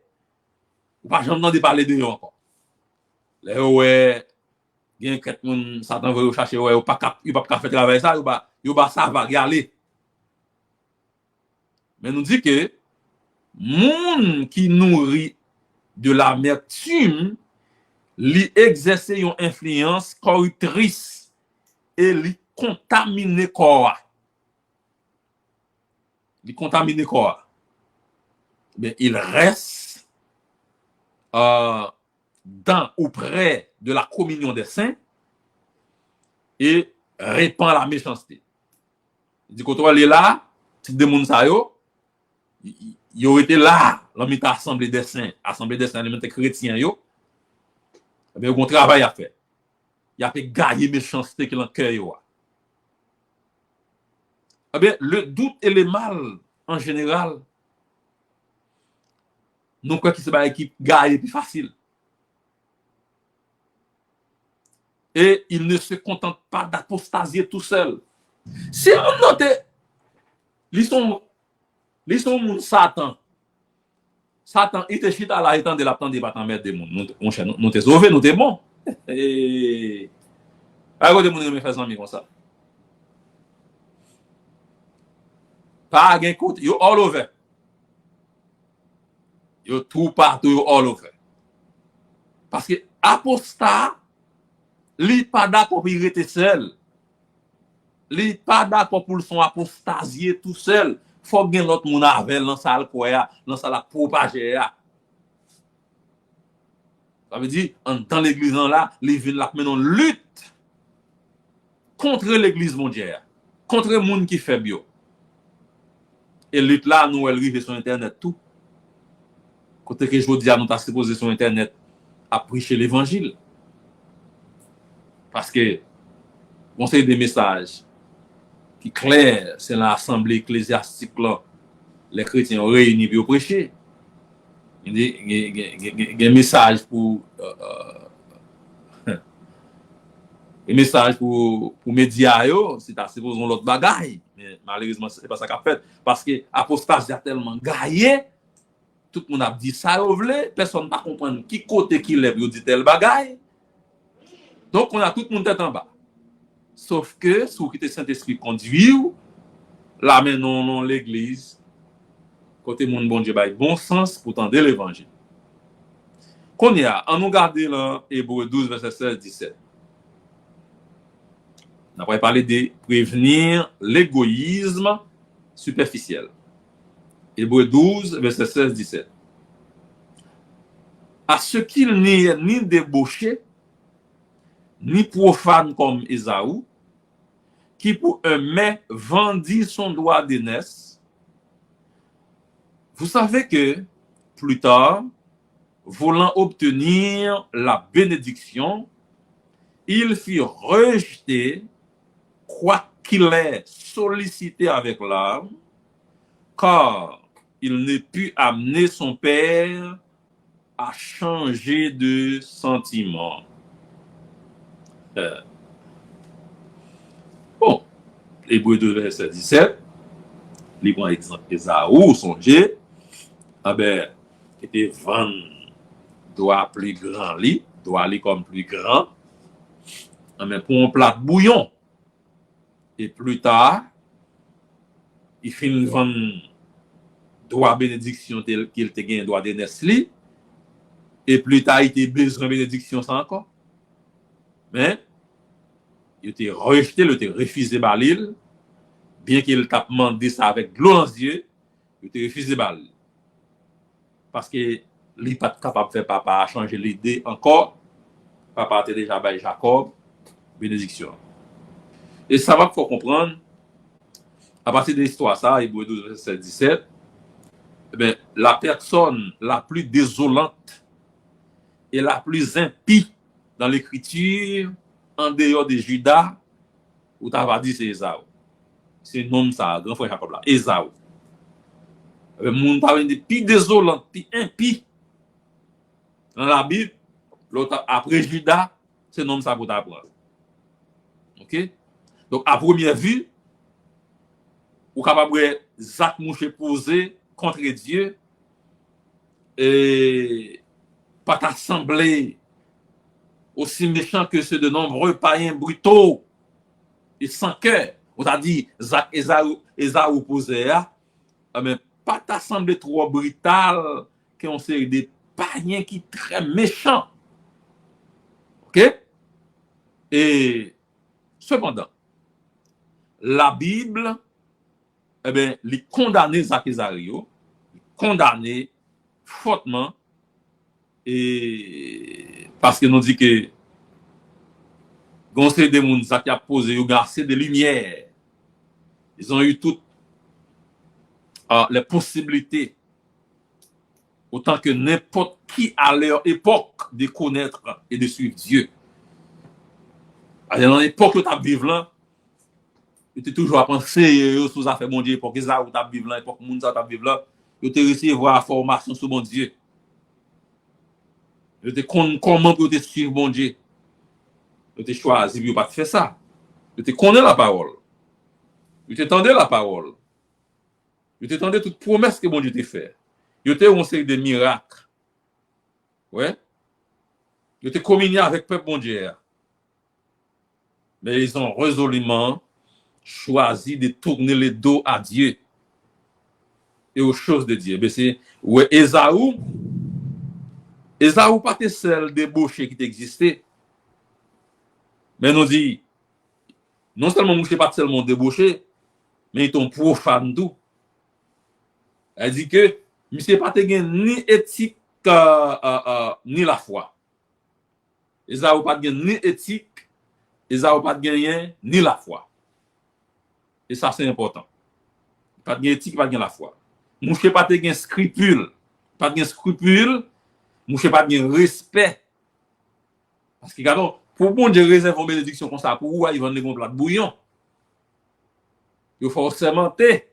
Speaker 1: ou pas jamais de parler de eux encore. Là, ouais, il y a quelqu'un Satan va chercher, ouais, ou pas faire travail ça, ou pas ça va aller. Mais nous dit que, monde qui nourrit de l'amertume, lui exerce une influence corruptrice et lui contaminer corps. Il contamine corps. Mais il reste dans ou près de la communion des saints et répand la méchanceté. Il dit quand on est là, type de monde ça yo, il aurait été là, l'ami assemblée des saints, les chrétiens yo. Mais il y a un travail à faire. Il y a fait gagner méchanceté qui est dans le cœur yo. Eh bien, le doute et le mal, en général, nous croyons que c'est une équipe gagne plus facile. Et il ne se contente pas d'apostasier tout seul. Si on note, ils sont Satan. Satan, il te chita là, il tente de l'attendre, il va t'en mettre des mondes. Nous te sauvé, nous te bon. Et. Regardez, mon me fait amis comme ça. Pas gain côté, yo all over. Yo tout partout, yo all over. Parce que apostat, li pas d'accord pour rester seul. Li pas d'accord pour son apostasier tout seul. Faut gain l'autre moun avec dans salle quoi, dans salle propager. Ça veut dire, dans l'église là, les villes là, maintenant lutte contre l'église mondiale, contre le monde qui fait bio. Et lutte là, nous, elle arrive sur Internet tout. Côté que je vous dis, nous t'as supposé sur Internet à prêcher l'évangile. Parce que, on sait des messages qui clairs, c'est l'assemblée ecclésiastique là, les chrétiens réunis pour prêcher. Il y a des messages pour des messages pour médias, c'est supposé l'autre bagaille. Mais malheureusement, c'est pas ça qu'a fait. Parce que l'apostasie a tellement gaillé, tout le monde a dit ça, personne ne va comprendre qui côté qui lève, il dit tel bagaille. Donc, on a tout le monde tête en bas. Sauf que, si vous quittez Saint-Esprit conduit, là, maintenant, l'église, côté monde bon Dieu, bon sens pour tendre l'évangile. Qu'on y a, on nous garde là, Hébreux 12, verset 16-17. On va parler de prévenir l'égoïsme superficiel. Hébreux 12, verset 16-17. À ce qu'il n'y ait ni débauché, ni profane comme Ésaü, qui pour un mets vendit son droit d'aînesse. Vous savez que, plus tard, voulant obtenir la bénédiction, il fut rejeté, quoiqu'il ait sollicité avec larmes, car il ne put amener son père à changer de sentiment. Bon, Hébreux 2, verset 17, les bons exemples Ésaü, songez, était vendre doit plus grand lit, doit aller comme plus grand, mais pour un plat de bouillon. Et plus tard, il finit vendre droit bénédiction tel qu'il te gagne droit de Nestlé. Et plus tard, il était besoin de bénédiction ça encore. Mais, il était rejeté, il était refusé par l'île. Bien qu'il t'a demandé ça avec de l'eau dans les yeux, il était refusé par l'île. Parce que il n'est pas capable de faire papa à changer l'idée encore. Papa était déjà by Jacob, bénédiction. Et ça va faut comprendre, à partir de l'histoire, ça, Hébreux 12, verset 17, la personne la plus désolante et la plus impie dans l'écriture, en dehors de Judas, où tu as dit c'est Ésaü. C'est le nom ça, grand frère Jacob là, Ésaü. Le monde a dit plus désolant, plus impie. Dans la Bible, l'autre après Judas, c'est le nom ça pour t'apprendre. OK? Donc, à première vue, ou capable de Zach Mouché posé contre Dieu et pas t'assembler aussi méchant que ceux de nombreux païens brutaux et sans cœur. On t'a dit Zach Ésaü posé, mais pas t'assembler trop brutal qu'on sait des païens qui très méchants. OK? Et cependant, la Bible, les condamner Zach Ésaü, condamné fortement, et parce que nous dit que conseil des gens qui a posé au assez de lumière, ils ont eu toutes les possibilités, autant que n'importe qui à leur époque, de connaître et de suivre Dieu. Dans l'époque où tu as vécu là, tu es toujours à penser sur les affaires de Dieu, pour que ça où tu as vécu là, pour que les gens qui vécu là, tu as recevoir la formation sur mon Dieu. Tu te comment tu te suivre mon Dieu. Tu te choisi pour pas faire ça. Tu te connais la parole. Tu t'attendais la parole. Tu t'attendais toute promesse que mon Dieu t'a fait. Tu t'es une série de miracles. Ouais. Tu t'es communié avec le peuple bon Dieu. Mais ils ont résolument choisi de tourner le dos à Dieu et aux choses de Dieu. Mais c'est ouais, Ésaü pas été seul débauché qui existait. Mais nous dit, non seulement Mouché pas seulement débauché, mais il est profane tout. Elle dit que monsieur pas ni éthique ni la foi. Esaü pas gen ni éthique, Esaü pas gen ni la foi. Et ça c'est important. Pas gen éthique, pas gen la foi. Mouche pas te gen scrupule, pas gen scrupule, mouche pas gen respect. Parce que quand pour bon Dieu réserve une bénédiction comme ça pour vous, ils vont les plat de bouillon. Il faut sermenter.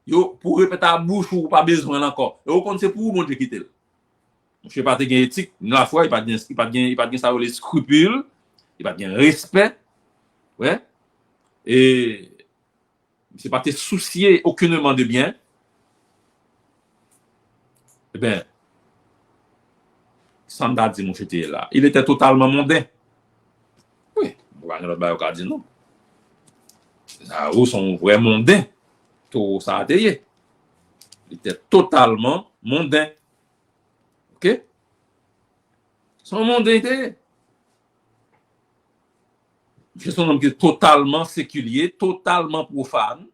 Speaker 1: Yo pour répéter à bouche ou pas besoin encore. Et au compte c'est pour vous bon Dieu quitter. Je sais pas te gen éthique, ni la foi, il pas gen ça les scrupules, il pas gen respect. Ouais. Et c'est pas te soucier aucunement de bien. Eh bien, Sanda dit mon chete là, il était totalement mondain. Oui, on va dire non. Ça sont vraiment mondains. Tout ça a été. Il était totalement mondain. OK? Son mondain c'est son homme qui est totalement séculier, totalement profane.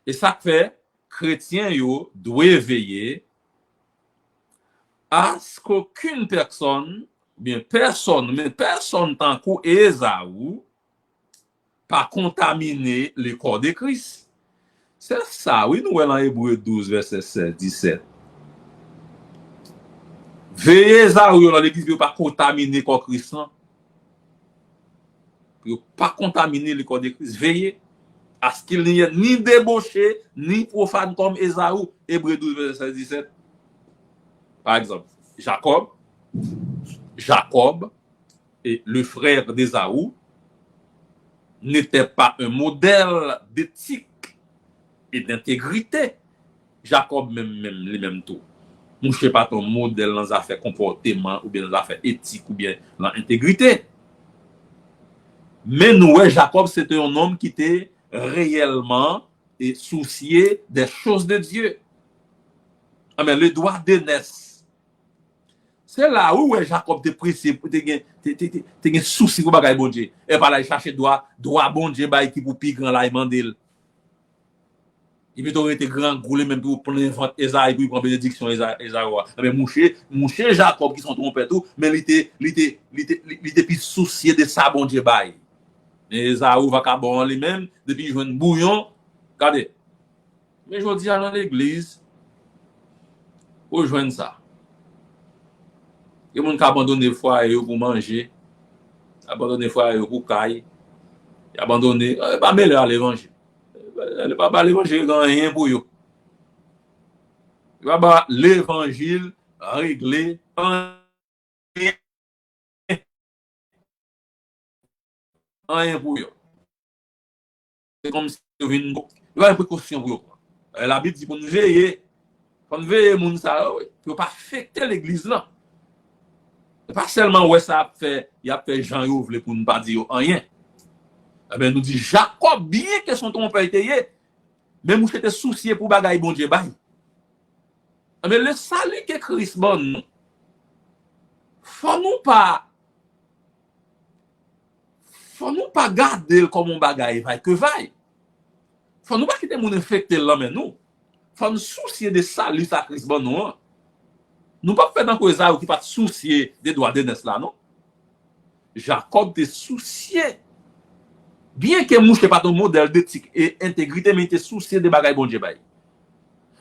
Speaker 1: Et ça fait chrétien yo doit veiller à ce qu'aucune personne, bien personne, mais personne tant qu'Ésaü, pas contaminer le corps de Christ. C'est ça, oui, nous voyons dans Hébreu 12, verset 16, 17. Veillez Ésaü dans l'église pour pas contaminer le corps de Christ. Pour pas contaminer le corps de Christ. Veillez à ce qu'il n'y ait ni débauché, ni profane comme Ésaü. Hébreu 12, verset 16, 17. Par exemple, Jacob et le frère d'Ésaü n'était pas un modèle d'éthique et d'intégrité. Jacob les mêmes tout. Nous ne sais pas ton modèle dans les affaires comportement ou bien dans les affaires éthiques ou bien dans l'intégrité. Mais nous, Jacob, c'était un homme qui était réellement et soucié des choses de Dieu. Ah, mais le droit d'aînesse. C'est là où Jacob te pressé pour te gen souci pour bagay bon Dieu. Et pas là chercher droit bon Dieu bay qui pour pi grand là mandel. Il peut aurait été grand goulé même pour prendre invente Esaïe pour prendre bénédiction Esaïe. Mais mouché Jacob qui sont trompé tout, mais il était plus soucié de ça bon Dieu bay. Esaïe va ka bon lui-même depuis joindre bouillon. Regardez. Mais je dis dans l'église pour joindre ça. Il y a des gens qui abandonnent des fois pour manger, abandonnent des fois pour cailler, abandonnent, pas mêler à l'évangile. Pas l'évangile dans rien pour eux. Il va pas l'évangile régler rien pour eux. C'est comme si il y a une précaution pour eux. La Bible dit pour nous veiller, pour nous veiller, pour ne pas affecter l'église là. Pas seulement ouais ça fait, il a fait Jean Youvle pour ne pas dire rien. Eh bien, nous dit Jacob, bien que son trompeur était, mais nous était soucié pour bagaille bon Dieu bail. Eh bien, le salut que Christ bon, faut nous pas garder comme un bagaille vaille que vaille. Faut nous pas quitter mon infecté là mais nous. Faut nous soucier de salut ça Christ bon nous. Nous pas faire dans cause qui pas soucier des droits d'aînesse là non. Jacob te soucié. Bien que mouche pas ton modèle d'éthique et intégrité mais te soucié de bagaille bon Dieu bail.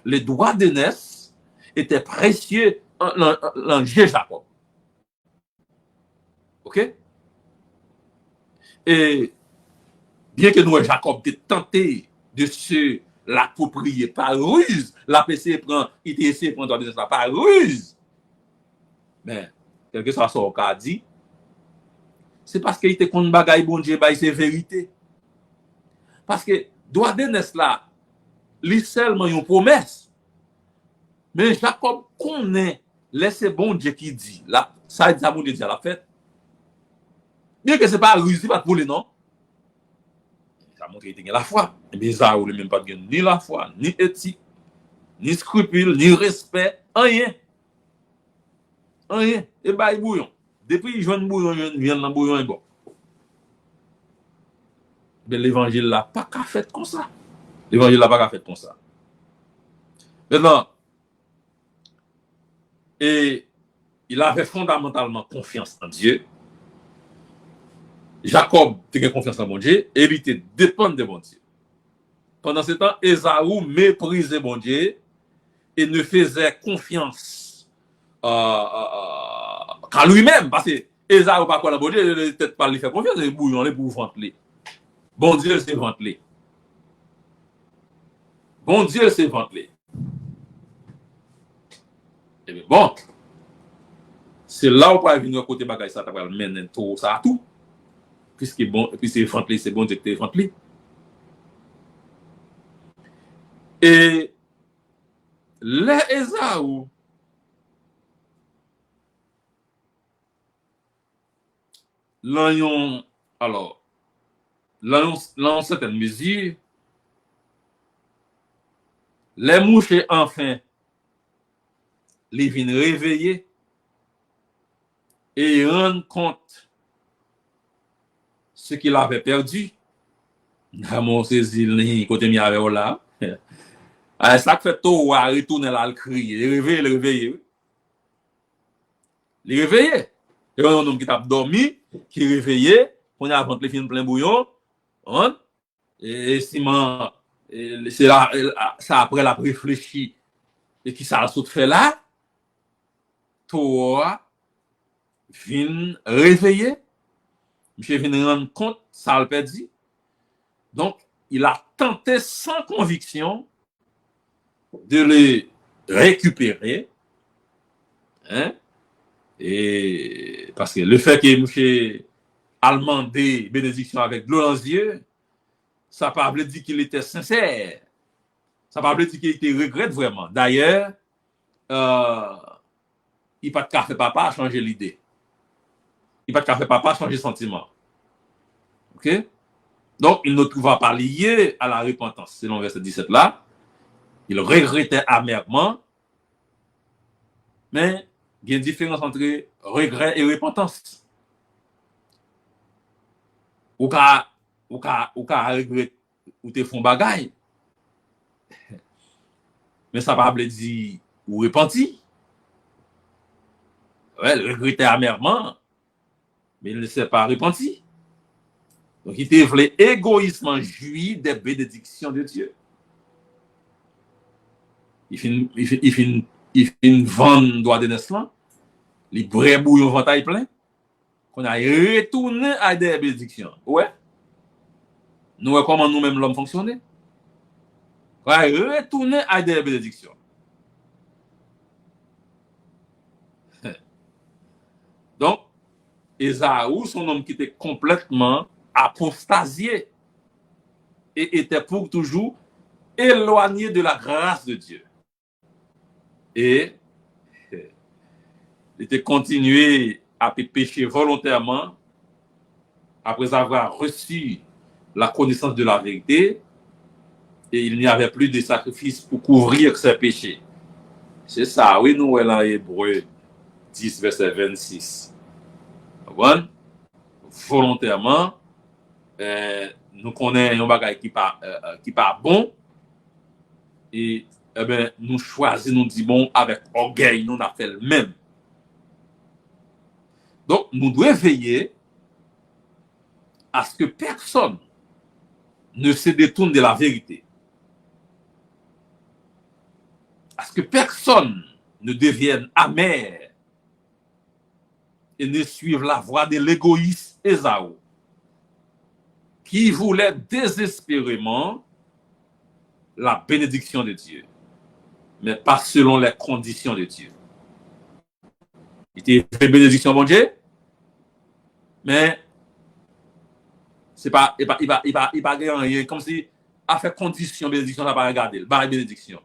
Speaker 1: Les droits d'aînesse étaient précieux en Jacob. OK? Et bien que nous, Jacob, ait tenté de se l'approprier par ruse, la PC prend, il essayé de prendre ça par ruse. Mais, quel que soit son cas dit, c'est parce qu'il était contre bagaille bon Dieu, c'est vérité. Parce que, droit d'aînesse là, lui seulement une promesse. Mais Jacob connaît, laissez bon Dieu qui dit, là, ça dit à mon Dieu à la fête. Bien que ce n'est pas ruse, ce n'est pas pour les non. Ça montre qu'il y a la foi. Mais ça, ou même pas ni la foi, ni éthique, ni scrupule, ni respect, rien. Rien. Et bah, il bouillon. Depuis qu'il joue bouillon, il vient dans bouillon et bon. Mais l'évangile là, pas qu'à fait comme ça. L'évangile là, pas qu'à fait comme ça. Maintenant, et il avait fondamentalement confiance en Dieu. Jacob avait confiance en bon Dieu et il était dépendant de bon Dieu. Pendant ce temps, Ésaü méprisait bon Dieu et ne faisait confiance qu'à lui-même. Parce que Ésaü pas quoi dans bon Dieu, il ne peut-être pas lui faire confiance, il bouillon, il pour ventler. Bon Dieu, c'est ventler. Bon Dieu, c'est ventler. Et bien bon, c'est là où on peut venir côté bagage ça, tu vas mener tout ça à tout. Puisque bon, et puis c'est ventler, c'est bon Dieu que tu ventler. Et les Ésaü, l'ont, alors, dans certaines mesures, les mouches enfin, les viennent réveiller et rendre compte ce qu'il avait perdu. Dans mon saisi, côté mi avait là. Ça fait tout, à retourner là, le crier, le réveiller. Les réveiller. Et on a un homme qui t'a dormi, qui réveillé, on a avant les films plein bouillon, hein? Et Simon, c'est là, ça après la réfléchi, et qui ça a tout fait là, toi, vient réveiller, monsieur vient rendre compte, ça le perdu. Donc, il a tenté sans conviction de les récupérer, hein? Et parce que le fait que monsieur a demandé bénédiction avec de l'eau dans les yeux, ça ne veut pas dire qu'il était sincère. Ça ne veut pas dire qu'il était regrette vraiment. D'ailleurs, il n'a pas de café papa à changer l'idée. Il n'a pas de café papa à changer le sentiment. OK? Donc, il ne trouva pas lié à la repentance. Selon verset 17 là, il regrettait amèrement, mais il y a une différence entre regret et repentance. Ou ka regret ou te font bagaille, mais ça ne veut pas dire ou repenti. Ouais, il regrettait amèrement, mais il ne s'est pas repenti. Donc, il te voulait égoïstement jouir des bénédictions de Dieu. Il fait vendre droit de naissance, il brébouille un ventail plein, qu'on a retourné à des bénédictions. Ouais. Nous, comment nous-mêmes l'homme fonctionner? On a retourné à des bénédictions. Donc, Ésaü, son homme qui était complètement apostasié et était pour toujours éloigné de la grâce de Dieu. Et il était continué à pécher volontairement après avoir reçu la connaissance de la vérité et il n'y avait plus de sacrifice pour couvrir ses péchés. C'est ça, oui, nous, là, Hébreu 10, verset 26. Bon? Volontairement, nous connaissons un bagage qui n'est pas bon et ben, nous choisissons, nous disons bon, avec orgueil, nous avons fait le même. Donc, nous devons veiller à ce que personne ne se détourne de la vérité. À ce que personne ne devienne amer et ne suive la voie de l'égoïste Ésaü, qui voulait désespérément la bénédiction de Dieu, mais pas selon les conditions de Dieu. Il était fait bénédiction, bon Dieu, mais c'est pas, il va gagner comme si a fait condition bénédiction, ça pas regarder, il va bénédiction.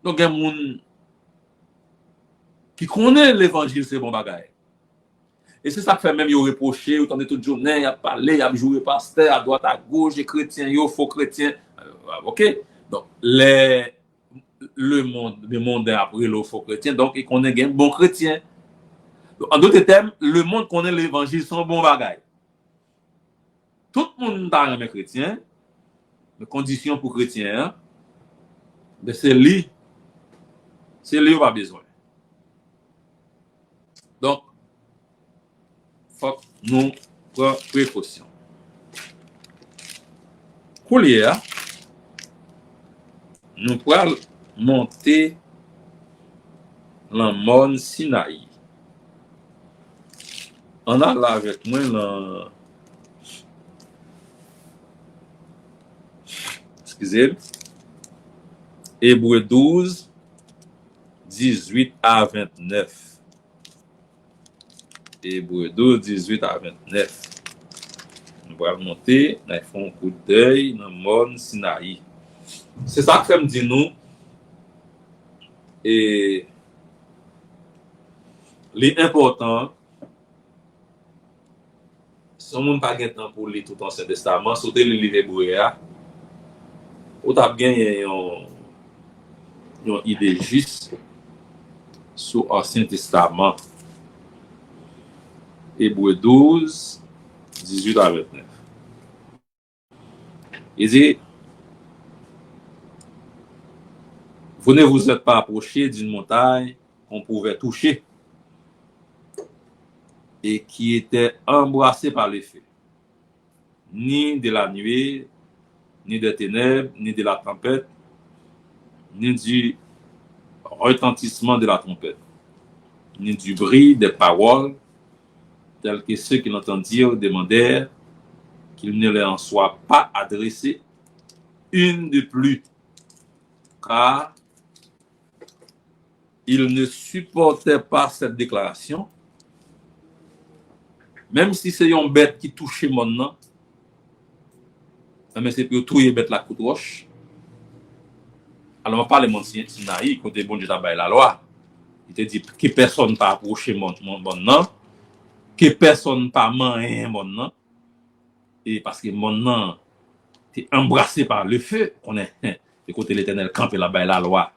Speaker 1: Donc, il y a des gens qui connaissent l'évangile, c'est bon bagaille. Et c'est ça que fait même, ils reproché, autant de toute journée, il a parlé, il a joué pasteur, à droite, à gauche, les chrétiens, il faux chrétiens. OK? Donc, le monde est après le faux chrétien, donc il connaît un bon chrétien. Donc, en d'autres termes, le monde connaît l'évangile sans bon bagaille. Tout le monde est un chrétien, les conditions pour chrétien, c'est lui, pas besoin. Donc, faut que nous prenions précaution. Coulier, nous pouvons monter la Mont Sinaï. On a là avec moi dans excusez, Hébreux 12, 18 à 29. Hébreux 12, 18 à 29. Nous allons monter, nous faisons un coup d'œil dans le Mont Sinaï. C'est ça que fait me dire nous. Et l'important, si on n'a pas de temps pour lire tout l'Ancien Testament, sauter le livre hébreu, ou t'as gagné une idée juste sur l'Ancien Testament. Hébreux 12, 18 à 29. Il dit, vous ne vous êtes pas approché d'une montagne qu'on pouvait toucher et qui était embrassée par les feux, ni de la nuée, ni des ténèbres, ni de la tempête, ni du retentissement de la trompette, ni du bruit des paroles, tels que ceux qui l'entendirent demandèrent qu'il ne leur en soit pas adressé une de plus, car ils ne supportaient pas cette déclaration, même si c'est une bête qui touchait mon nom, mais c'est pour tout les bêtes la coupe roche. Alors, on parle de mon Sinaï, côté bon Dieu tabaye la loi. Il te dit que personne pas approché mon nom, que personne pas manger mon nom, et parce que mon nom est embrassé par le feu, on est, écoutez l'Éternel camper là-bas la loi.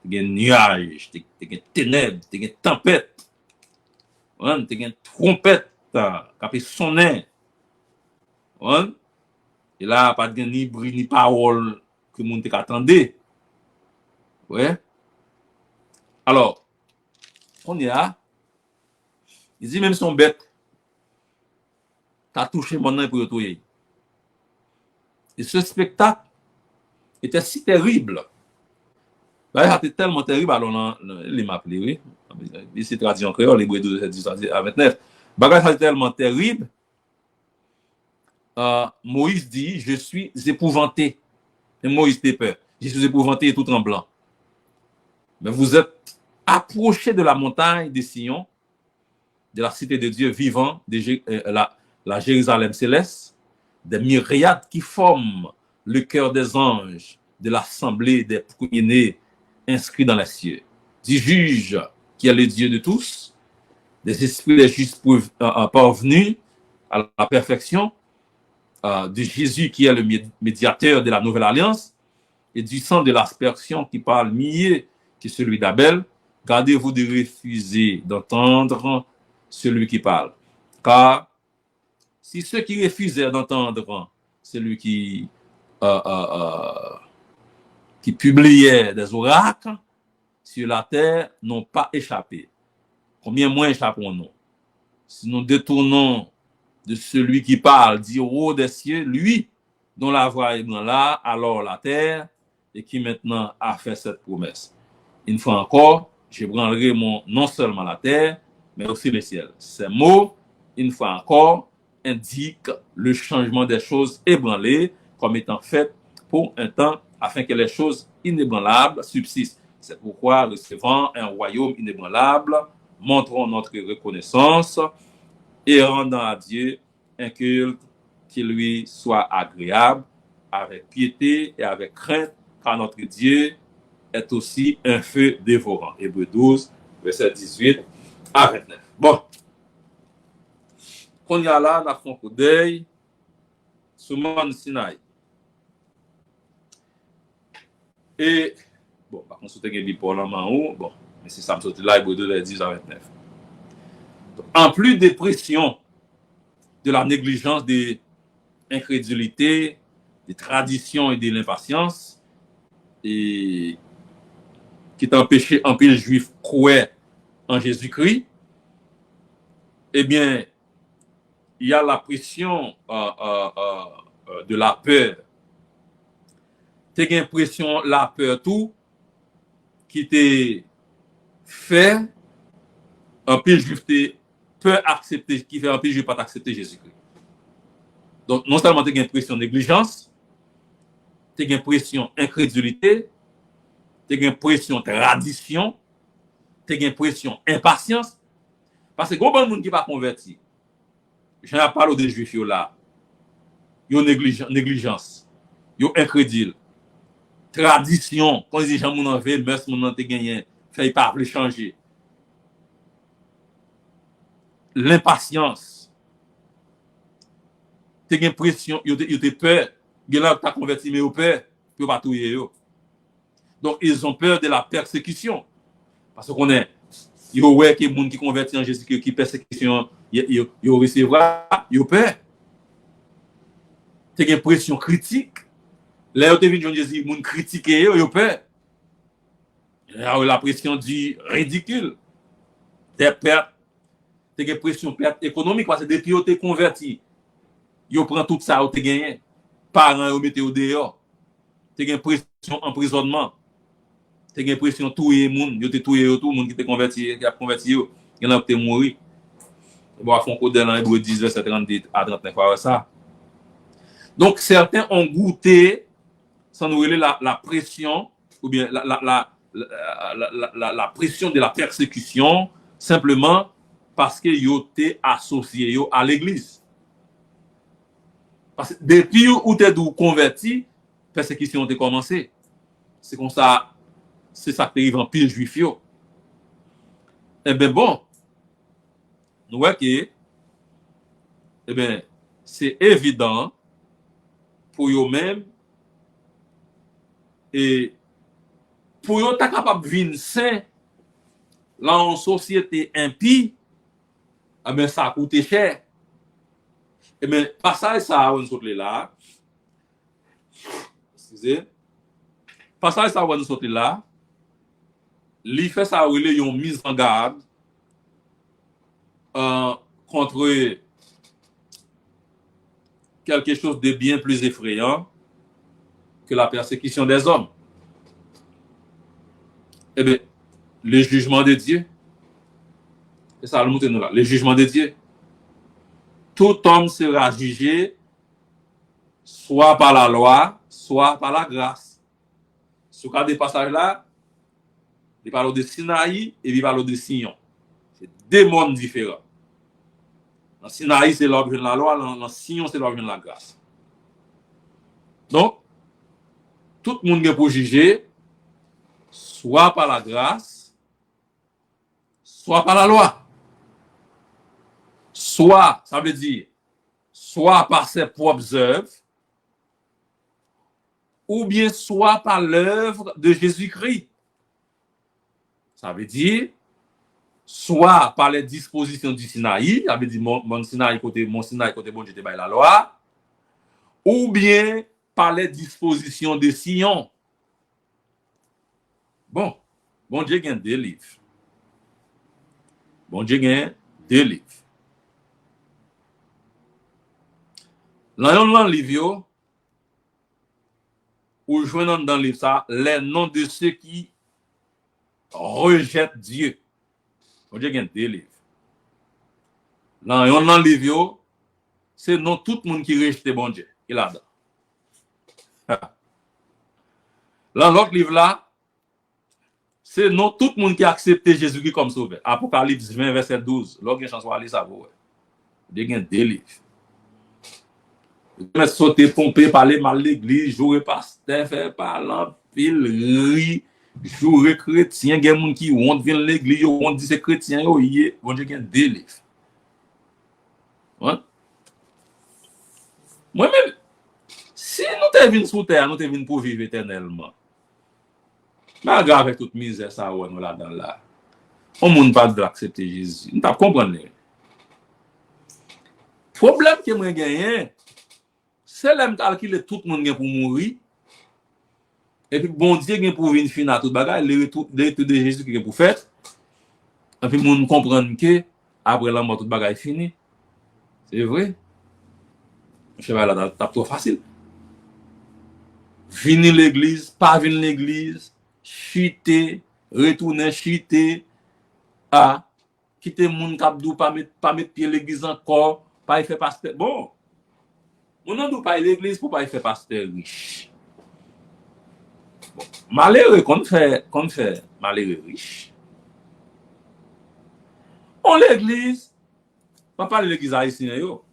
Speaker 1: Il y a un nuage, il y a une ténèbres, il y a une tempête, il y a une trompette qui a sonné. Et là, pas de ni bruit ni parole que moun te attendait. Ouais. Alors, on y a. Il dit même son bête, t'as touché mon nom pour le touyer. Et ce spectacle était si terrible. C'était tellement terrible, alors il m'a appelé, oui. C'est traduction créole, les Hébreux 12, 18 à 29. C'était tellement terrible. Moïse dit, je suis épouvanté. Et Moïse était peur. Je suis épouvanté et tout tremblant. Mais vous êtes approché de la montagne de Sion, de la cité de Dieu vivant, de la Jérusalem céleste, des myriades qui forment le cœur des anges, de l'assemblée des premiers-nés inscrits dans les cieux, du juge qui est le Dieu de tous, des esprits des justes parvenus à la perfection, de Jésus qui est le médiateur de la nouvelle alliance, et du sang de l'aspersion qui parle mieux que celui d'Abel. Gardez-vous de refuser d'entendre celui qui parle. Car si ceux qui refusèrent d'entendre celui qui publiait des oracles sur la terre n'ont pas échappé, combien moins échapperons-nous? Si nous détournons de celui qui parle, dit au haut des cieux, lui dont la voix est dans là, alors la terre, et qui maintenant a fait cette promesse. Une fois encore, j'ébranlerai non seulement la terre, mais aussi le ciel. Ces mots, une fois encore, indiquent le changement des choses ébranlées comme étant faites pour un temps afin que les choses inébranlables subsistent. C'est pourquoi, recevant un royaume inébranlable, montrons notre reconnaissance et rendant à Dieu un culte qui lui soit agréable, avec piété et avec crainte, car notre Dieu est aussi un feu dévorant. Hébreux 12, verset 18 à 29. Bon. Qu'on y a là, on a fait un coup d'œil sur Mont Sinaï. Et, bon, par contre, c'était un bipole en haut, bon, mais c'est ça me sorti là, Hébreux 2, verset 10 à 29. Donc, en plus des pressions, de la négligence, de l'incrédulité, des traditions et de l'impatience, et qui t'empêchait un peu les juifs croire en Jésus-Christ, eh bien, il y a la pression de la peur. Tu as l'impression la peur tout qui te fait un peu juif te peut accepter, qui fait un peu juif pas accepter Jésus-Christ. Donc, non seulement tu as l'impression négligence, tu as l'impression incrédulité, tu as l'impression tradition, tu as l'impression impatience, parce que gros bon monde qui va convertir. J'en parle des juifs là. Yo négligence, yo incrédule. Tradition, quand les gens m'ont fait, mais mon nan te gagné, fait pas plus changer. L'impatience. Tu as l'impression, yo te peur, gen là t'as converti mais yo peur, yo pas touyer yo. Donc ils ont peur de la persécution. Parce qu'on est yo ouais que monde qui converti en Jésus qui persécution, yo recevra, yo peur. Tu as une pression critique. Là, tu as Jésus, moun critiquer yo peur. La pression du ridicule. Des pertes. Tu as une pression perte économique parce que depuis que tu es converti, yo prend tout ça, tu gagné. Parents yo mette au dehors. Tu as une pression emprisonnement. Tu as une pression touyer moun, yo te touyer tout moun qui te converti, qui a converti yo, il y en a qui mourir. Bon, à fond code dans Hébreux 10 verset 32 à 39 par ça. Donc certains ont goûté sans nous relayer la pression ou bien la pression de la persécution simplement parce que yo t'es associé yo à l'église. Parce que depuis où t'es converti, persécution t'est commencé. C'est comme ça, c'est ça qui arrive en pile juif yo. Eh bien bon, nous voyons que eh bien, c'est évident pour eux-mêmes et pour eux, tu es capable de vivre sain là en société impie, eh bien, ça coûte cher. Eh bien, passage ça, on saute là. Excusez. Passage ça, on saute là. Li fait ça, il une mise en garde contre quelque chose de bien plus effrayant que la persécution des hommes. Eh bien, le jugement de Dieu. C'est ça le mot là. Le jugement de Dieu. Tout homme sera jugé soit par la loi, soit par la grâce. Ce cas de passage là, il parle de Sinaï et il parle de Sion. C'est deux mondes différents. Dans Sinaï, c'est l'objet de la loi, dans Sion, c'est l'objet de la grâce. Donc, tout le monde est pour juger, soit par la grâce, soit par la loi. Soit, ça veut dire, soit par ses propres œuvres, ou bien soit par l'œuvre de Jésus-Christ. Ça veut dire, soit par les dispositions du Sinaï, ça veut dire mon Sinaï côté bon Dieu te bail la loi, ou bien par les dispositions de Sion. Bon Dieu gagne deux livres. Bon Dieu gagne deux livres. Dans le livre, ou joignant dans le livre ça, les noms de ceux qui rejettent Dieu. Bon Dieu gagne deux livres. Dans le livre, c'est non tout le monde qui rejette bon Dieu. Il a là. Dans l'autre livre là, c'est non tout le monde qui a accepté Jésus-Christ comme sauveur. Apocalypse 20, verset 12. L'autre chance de aller ça. Il y a deux livres. Je vais sauter, pomper, parler mal l'église, jouer pasteur, faire parler, pile, rire, jouer chrétien. Il y a des gens qui vont venir l'église, ils vont dire c'est chrétien, bon Dieu, il y a deux livres. Ouais? Moi-même, si nous sommes venus sur terre, nous sommes venus pour vivre éternellement. Mais grave avec toute misère, ça, nous là-dedans là. On ne peut pas accepter Jésus. Nous ne pouvons pas comprendre. Le problème que moi gagne, c'est l'homme calculer tout le monde pour mourir. Et puis, bon Dieu vient pour venir finir tout le bagage, le retour de Jésus qui est pour faire. Et puis, nous comprenons que après la mort, tout bagage fini. C'est vrai. Je sais pas, là, t'as trop facile. Venir l'église, pas venir l'église, chuter, retourner chuter, à quitter moun kapdou, pas mettre pied l'église encore, pas y faire pasteur. Bon, on n'a pas l'église pour pas y faire pasteur riche. Bon, malheureux qu'on fait malheureux riche. On l'église, pas parler de l'église haïtienne, yo.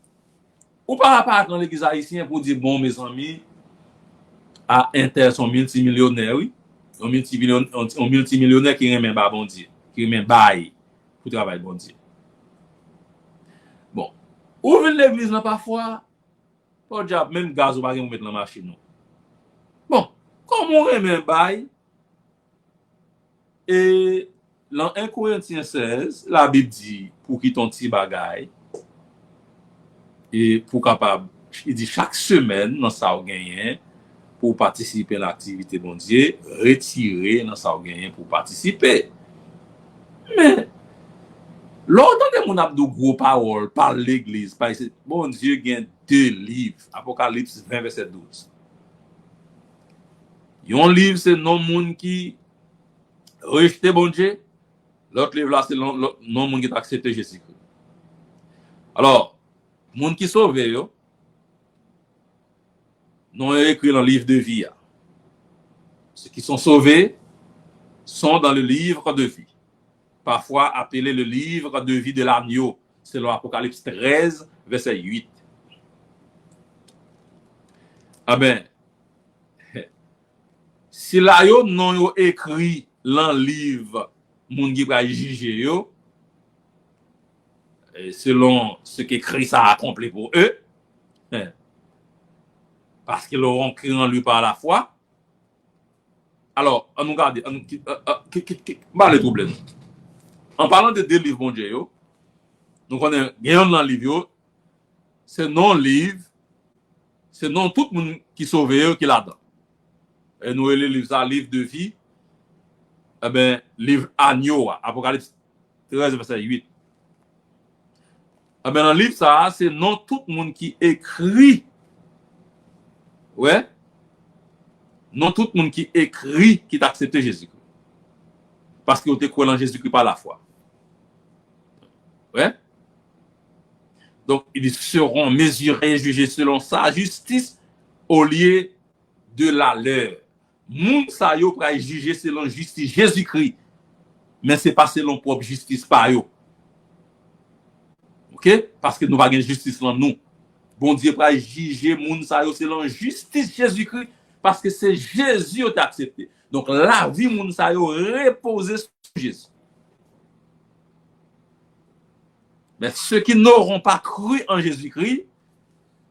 Speaker 1: Ou pas dans l'église haïtienne pour dire, bon, mes amis, à Inter sont multimillionnaires, oui. Un multimillionnaire qui remet bas bon Dieu, qui remet bail pour travailler bon Dieu. Bon. Ou vient l'église là parfois, pas diable, même gaz ou pas mettre dans la machine. Bon, comme on remet bail, et dans 1 Corinthiens 16, la Bible dit, pour qu'il ton petit bagaille, et pour capable, il dit chaque semaine, dans ça, on gagne, pour participer à l'activité bon Dieu, retirer dans ça, on gagne pour participer. Mais, longtemps que mon abdou gros parole par l'église, parce que bon Dieu gagne 2 livres, Apocalypse 20, verset 12. Yon livre, c'est non moun qui rejeté bon Dieu. L'autre livre là, c'est non moun qui accepté Jésus-Christ. Alors, moun qui sauvé, yo, non écrit dans le livre de vie. Ceux qui sont sauvés sont dans le livre de vie. Parfois appelé le livre de vie de l'agneau, selon Apocalypse 13, verset 8. Ah ben, si là yo non yo écrit dans le livre moun qui va juger yo, selon ce qu'écrit ça accompli pour eux, parce qu'ils l'auront créé en lui par la foi. Alors, on nous garde, pas le problème. En parlant de 2 livres, bon Dieu, nous connaissons gagnant dans le livre, c'est non-livre, c'est non tout le monde qui sauve qui là-dedans. Et nous, les livres, ça, livre de vie, eh bien, livre agneau, Apocalypse 13, verset 8. Eh bien, dans le livre, ça, c'est non tout le monde qui écrit. Ouais. Non tout le monde qui écrit qui t'a accepté Jésus-Christ. Parce qu'il était croyant en Jésus-Christ par la foi. Ouais. Donc, ils seront mesurés et jugés selon sa justice au lieu de la leur. Moun sa yo pra juger selon justice Jésus-Christ. Mais c'est pas selon propre justice par yo. OK? Parce que nous pas de justice dans nous. Bon Dieu pra juger moun sa yo selon justice Jésus-Christ parce que c'est Jésus qui a accepté. Donc la vie moun sa yo reposer sur Jésus. Mais ceux qui n'auront pas cru en Jésus-Christ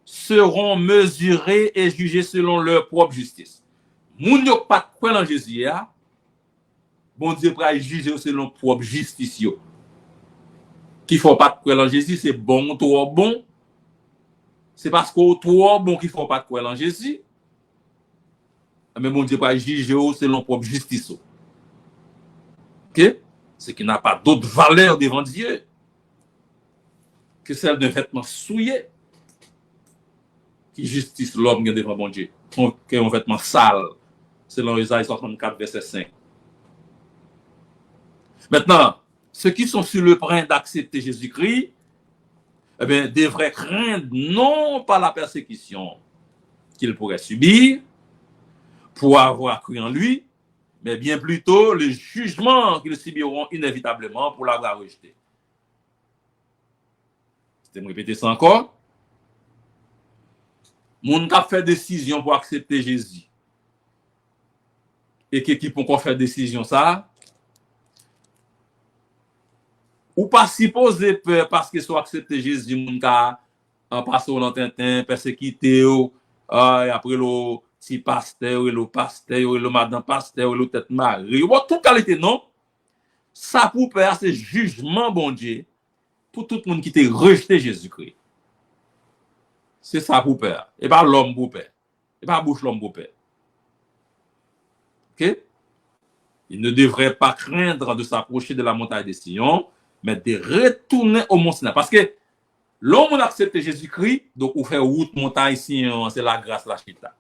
Speaker 1: seront mesurés et jugés selon leur propre justice. Moun yo pas cru en Jésus, bon Dieu va juger selon propre justice. Qui faut pas cru en Jésus, c'est bon, trop bon. C'est parce que trop bon qu'il faut pas cru en Jésus. Mais bon Dieu va juger selon propre justice. OK? Ce qui n'a pas d'autre valeur devant Dieu que celle d'un vêtement souillé qui justice l'homme devant bon Dieu, qui est un vêtement sale, selon Isaïe 64, verset 5. Maintenant, ceux qui sont sur le point d'accepter Jésus-Christ, eh bien, devraient craindre non pas la persécution qu'ils pourraient subir pour avoir cru en lui, mais bien plutôt le jugement qu'ils subiront inévitablement pour l'avoir rejeté. Je vais répéter ça encore. Moun qui fait décision pour accepter Jésus et qui peut encore faire décision ça, ou pas supposer peur parce que soit accepter Jésus, moun qui en passant dans tintin, persécuté, après le petit pasteur, le pasteur, le madame pasteur, le tête marie, ou toute qualité non. Ça pour peur, c'est jugement bon Dieu pour tout le monde qui t'a rejeté Jésus-Christ. C'est ça pour peur. Et pas l'homme pour peur. Et pas bouche l'homme pour peur. OK? Il ne devrait pas craindre de s'approcher de la montagne de Sion, mais de retourner au Mont Sinaï. Parce que l'homme accepte Jésus-Christ, donc on fait route, montagne ici, c'est la grâce, la chita.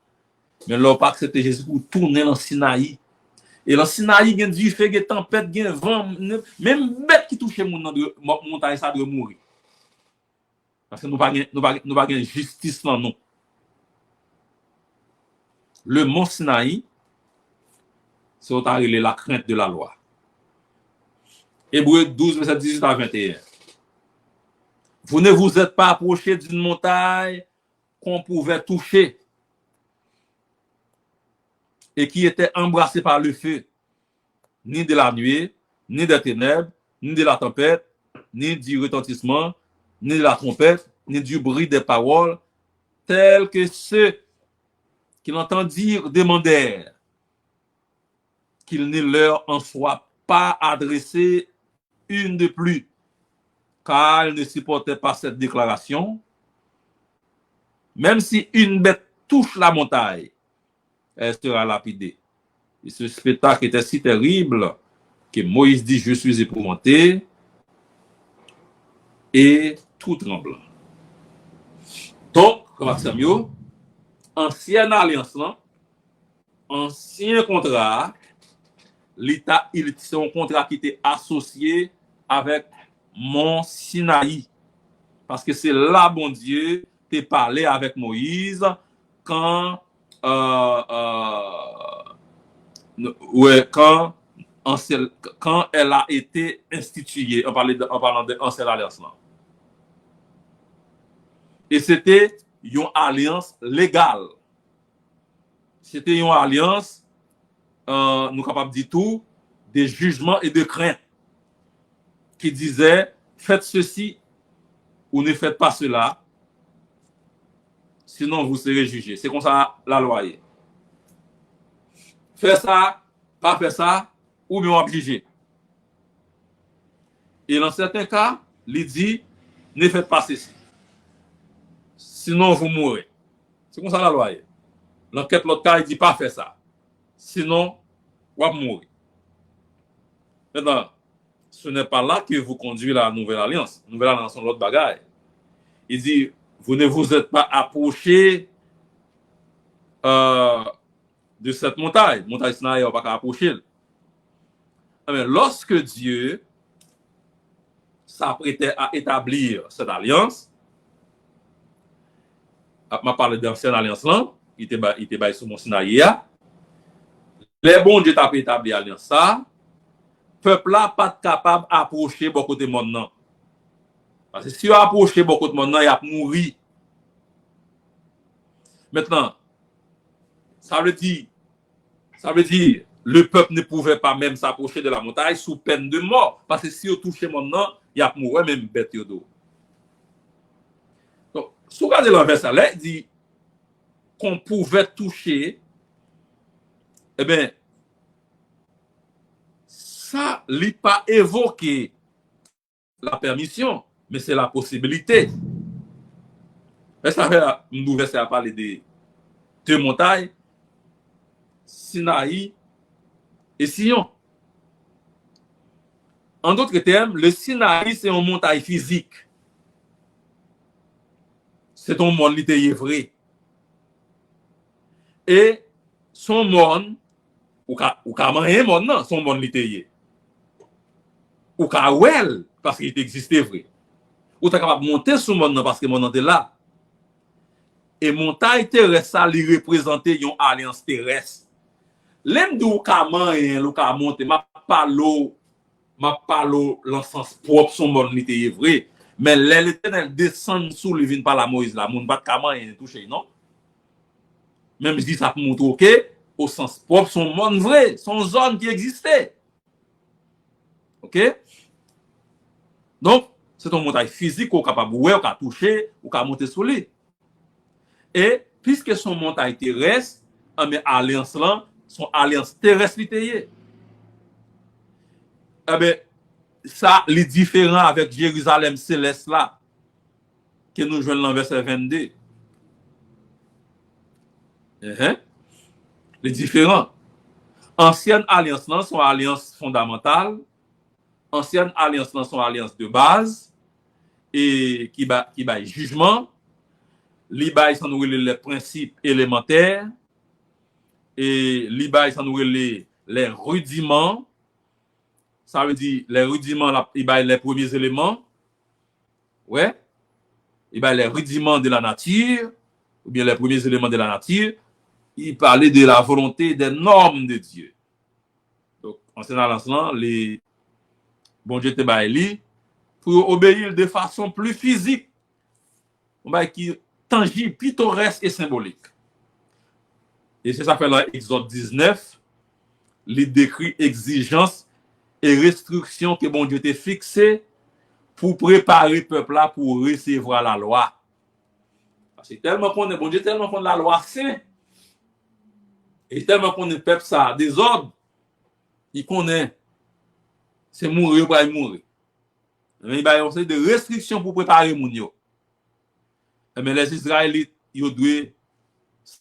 Speaker 1: Mais l'homme pas accepte Jésus-Christ, tourner dans Sinaï. Et dans Sinaï, il y a du feu, il y a tempête, il y a vent, même bête qui touche mon montagne, ça doit mourir. Parce que nous n'avons pas de justice dans nous. Le mont Sinaï, c'est la crainte de la loi. Hébreux 12, verset 18 à 21. Vous ne vous êtes pas approché d'une montagne qu'on pouvait toucher et qui était embrassée par le feu, ni de la nuit, ni des ténèbres, ni de la tempête, ni du retentissement, ni de la trompette, ni du bruit des paroles, tels que ceux qui l'entendirent demandèrent qu'il ne leur en soit pas adressé une de plus, car ils ne supportaient pas cette déclaration. Même si une bête touche la montagne, elle sera lapidée. Et ce spectacle était si terrible que Moïse dit, je suis épouvanté et tout tremblant. Donc, comme Samuel, ancienne alliance, ancien contrat, l'État, c'est un contrat qui était associé avec Mont Sinaï. Parce que c'est là, bon Dieu, t'es parlé avec Moïse quand quand elle a été instituée, en parlant de ancienne alliance. Et c'était une alliance légale. C'était une alliance, nous capables de dire tout, des jugements et de craintes qui disaient, faites ceci ou ne faites pas cela, sinon vous serez jugés. C'est comme ça la loi est. Faites ça, pas faire ça, ou bien obligé. Et dans certains cas, il dit, ne faites pas ceci. Sinon vous mourrez. C'est comme ça la loi est. Dans quelques autres cas, il dit pas faire ça. Sinon, vous allez mourir. Maintenant, ce n'est pas là que vous conduit la nouvelle alliance. La nouvelle alliance, c'est l'autre bagaille. Il dit, vous ne vous êtes pas approché de cette montagne. Montagne Sinaï, on ne va pas approcher. Mais lorsque Dieu s'apprêtait à établir cette alliance, m'a parlé d'ancienne alliance là, il était sur mon Sinaï. Les bons Dieu t'a établi alliance ça, peuple là pas capable d'approcher beaucoup de monde non. Parce que si on approche beaucoup de monde non, il a mourir. Maintenant, ça veut dire le peuple ne pouvait pas même s'approcher de la montagne sous peine de mort. Parce que si on touche mon nom, il y a mourir même bête yodo. Donc, si vous regardez l'envers, là, il dit qu'on pouvait toucher, eh bien, ça n'est pas évoqué la permission, mais c'est la possibilité. Et ça fait, nous verset à parler de deux montagnes, Sinaï et Sion. En d'autres termes, le Sinaï, c'est une montagne physique. C'est un monde littéraire vrai. Et son monde, ou ka manger monde, non, son monde littéraire. Ou ka well, parce qu'il existait vrai. Ou t'es capable de monter sur le monde parce que le monde est là. Et montagne terrestre, ça lui représente une alliance terrestre. L'aime d'où ka manger, ou ka monter, ma parle l'encens propre son monde littéraire vrai. Mais l'Éternel descend sous le vin par la Moïse là, moun bat ka manger toucher, non? Même si ça montre OK, au sens propre, son monde vrai, son zone qui existait. OK? Donc, c'est un montagne physique qu'on est capable de voir, qu'on a touché, ou qu'on a monté sur lui. Et puisque son montagne terrestre, mais alliance là, son alliance terrestre littéraire. Eh bien, ça, les différent avec Jérusalem céleste là, que nous jouons dans le verset 22. Les différents. Ancienne alliance là, son alliance fondamentale. ancienne alliance là son alliance de base et qui ba jugement, li ba ils sont les principes élémentaires et li ba ils sont les rudiments. Ça veut dire les rudiments il ba les premiers éléments. Ouais. Il ba les rudiments de la nature ou bien les premiers éléments de la nature. Il parlait de la volonté des normes de Dieu. Donc, ancienne alliance là, les bon Dieu te ba li pour obéir de façon plus physique, qui tangible, pittoresque et symbolique. Et c'est ça fait dans Exode 19, il décrit exigences et restrictions que bon Dieu t'a fixées pour préparer le peuple là pour recevoir la loi. Parce que tellement qu'on est bon Dieu, tellement qu'on a la loi sainte, et tellement qu'on est peuple ça, des ordres, il connaît, c'est mourir ou pas mourir. Mais il y a aussi des restrictions pour préparer mon yo. Mais les Israélites, ils doivent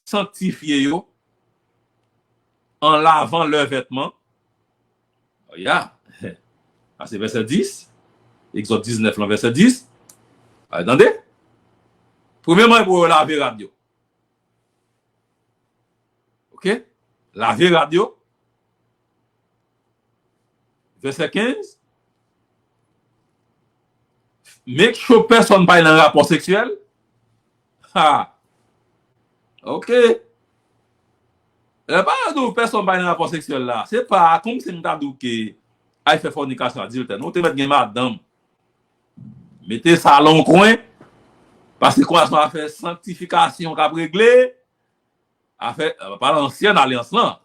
Speaker 1: sanctifier yo en lavant leurs vêtements. Regarde, c'est verset 10, Exode 19, verset 10. Attendez. Premièrement, il faut laver radio. OK? Laver radio. Verset 15. Make sure personne pas dans un rapport sexuel. Ah. OK. Pas de personne pas dans un rapport sexuel là. C'est pas comme si m'ta dit que a fait fornication adulte. Non, te mettre madame. Mettez ça dans le coin parce que quoi ça a fait sanctification qu'a réglé a fait pas l'ancienne alliance là.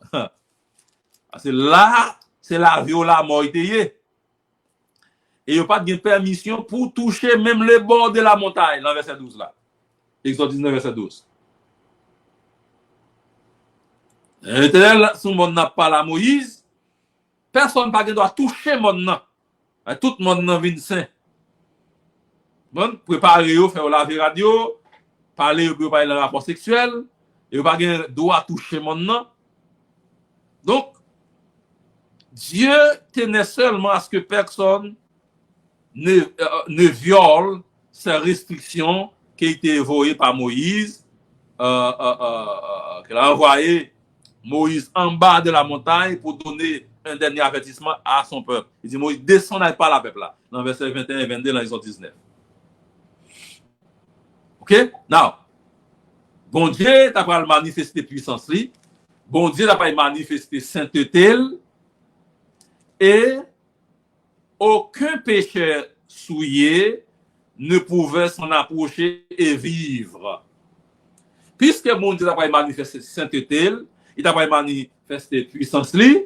Speaker 1: Parce que là, c'est la viola morteye. Et il n'y a pas de permission pour toucher même les bords de la montagne, dans verset 12 là. Exode 19, verset 12. L'Éternel, si mon n'a pas la Moïse, personne ne doit toucher mon nom. Tout le monde vient saint. Bon, préparez-vous, faire laver radio, parler pour parler le rapport sexuel, et pas de droit toucher mon nom. Donc, Dieu tenait seulement à ce que personne ne viole ces restrictions qui ont été envoyées par Moïse, qu'il a envoyé Moïse en bas de la montagne pour donner un dernier avertissement à son peuple. Il dit, Moïse, descendez pas la peuple là, dans verset 21 et 22 dans Exode 19. OK? Now, bon Dieu t'a pas manifesté puissance li, bon Dieu t'a pas manifesté sainteté, et aucun pécheur souillé ne pouvait s'en approcher et vivre. Puisque mon Dieu n'a pas manifesté sainteté, il n'a pas manifesté puissance li,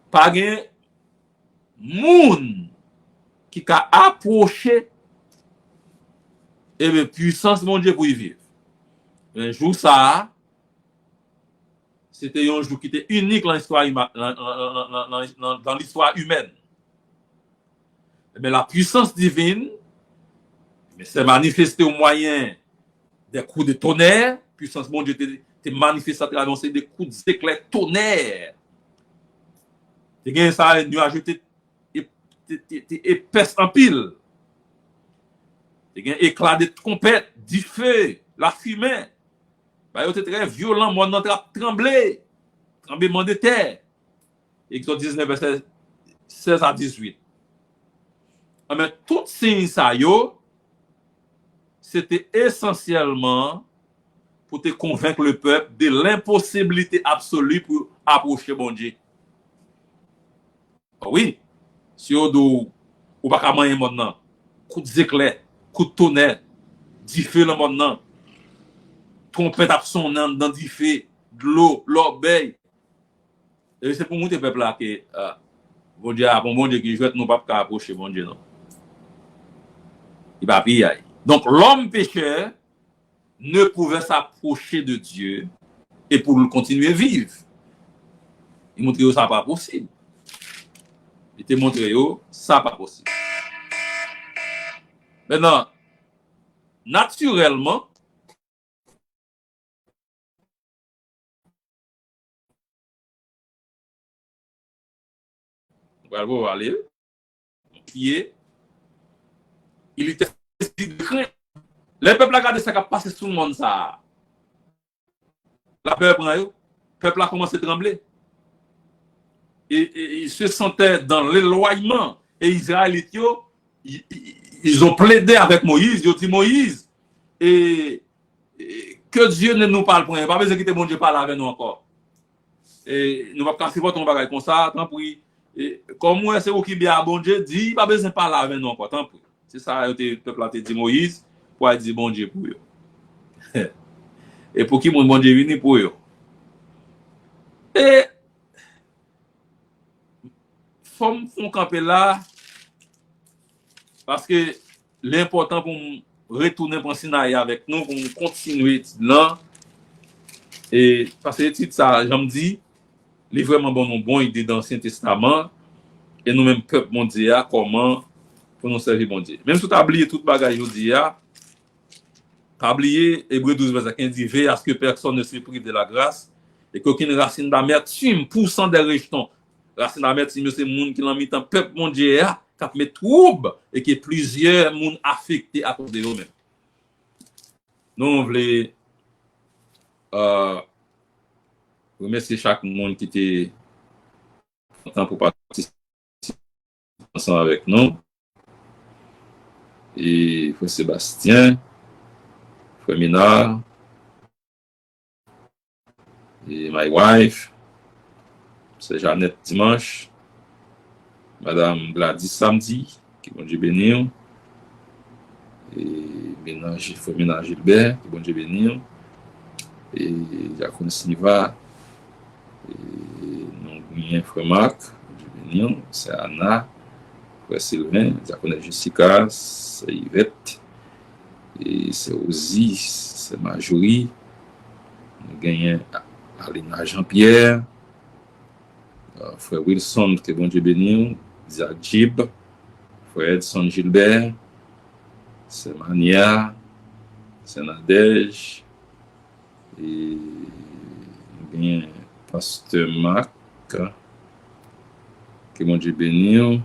Speaker 1: pas de monde qui a approché et bien puissance mon Dieu pour y vivre. Un jour ça, c'était un jour qui était unique dans l'histoire humaine. Mais la puissance divine s'est manifestée au moyen des coups de tonnerre. Puissance mon Dieu était manifestée à travers des coups d'éclair tonnerre. Et bien ça, le nuage était épaisse en pile. Et bien éclat de trompette, du feu, la fumée. Il était très violent, mon nom tremblé. Tremblement de terre. Exode 19, verset 16 à 18. Mais tout signe ça, c'était essentiellement pour te convaincre le peuple de l'impossibilité absolue pour approcher bon Dieu. Oui, si on doit ou pas manger maintenant, coup d'éclair, coup de tonnerre, du feu dans maintenant, trompette à son nom dans du feu, de l'eau, l'obéi. Et c'est pour montrer peuple là que bon Dieu qui joue nous pas approcher bon Dieu non. Il va piller. Donc l'homme pécheur ne pouvait s'approcher de Dieu et pour le continuer à vivre. Il montre que ça pas possible. Il te montre que ça pas possible. Maintenant, naturellement, Bravo, allez. Qui est, il était de crainte. Le peuple a regardé ça qui a passé sous le monde, ça. La peur prend eux. Le peuple a commencé à trembler. Et ils se sentaient dans l'éloignement. Et les Israélites, ils ont plaidé avec Moïse. Ils ont dit Moïse, et que Dieu ne nous parle point. Pas besoin que bon Dieu parle avec nous encore. Et nous ne pouvons pas casser votre bagage comme ça, tant pis. Comme moi, c'est vous qui bien bon Dieu, dit, pas besoin de parler avec nous encore, tant pis. C'est ça, le peuple a dit Moïse, pour dire bon Dieu pour eux. Et pour qui mon bon Dieu venu pour eux. Et faut me camper là, parce que l'important pour retourner pour Sinaï avec nous, pour continuer là. Et parce que le titre, ça, j'en me dis, il est vraiment bon idée dans l'Ancien Testament, et nous-mêmes, peuple mondial, comment pour nous servir bon Dieu. Même si tu as oublié tout bagage, je dis, tu as oublié, Hébreu 12, verset 15 dit, veille à ce que personne ne se prive de la grâce, et qu'aucune racine d'amertume poussant des rejetons. Racine d'amertume, c'est le monde qui l'a mis dans le peuple mondial, qui a mis trouble, et qui plusieurs monde affectés à cause de eux-mêmes. Nous, on voulait remercier chaque monde qui était content pour participer ensemble avec nous. Et Frère Sébastien, Frère Minard, et my wife, c'est Jeannette dimanche, Madame Gladys samedi, qui bon Dieu bénir, et Frère Ménage Gilbert, qui bon Dieu bénir, et Diacon Silva, et Frère Marc, bon Dieu bénir, c'est Anna, Frère Sylvain, Diacon Jessica, c'est Yvette, et c'est Ozzy, c'est Marjorie, nous gagnons Alina Jean-Pierre, Frère Wilson, que bon Dieu bénir, Isaac Jib, Frère Edson Gilbert, c'est Mania, c'est Nadège, et nous gagnons Pasteur Marc, que bon Dieu bénir,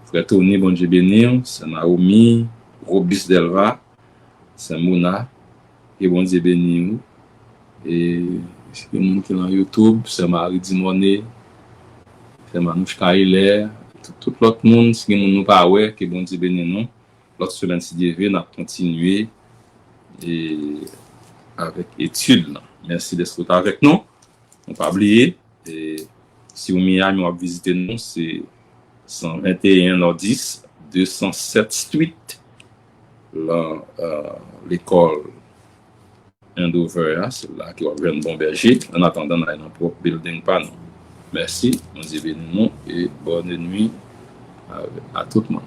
Speaker 1: Frère Tony, bon Dieu bénir, c'est Naomi, Robis Delva, c'est Mouna, que bon Dieu bénir, et le monde qui est dans YouTube, c'est Marie Dimoné, c'est Manouche Kaïler, tout l'autre monde, si nous ne pas ouais, que bon Dieu bénisse nous. L'autre semaine, si Dieu veut, nous allons continuer et avec études. Merci d'être avec nous. On ne pas oublier. Et si vous Miami, vous visiter nous, c'est 121 Nord-10, 207 Street, l'école Andover, c'est là qui va venir bon berger. En attendant, on a un propre building pas nous. Merci, on dit bénis nous et bonne nuit à tout le monde.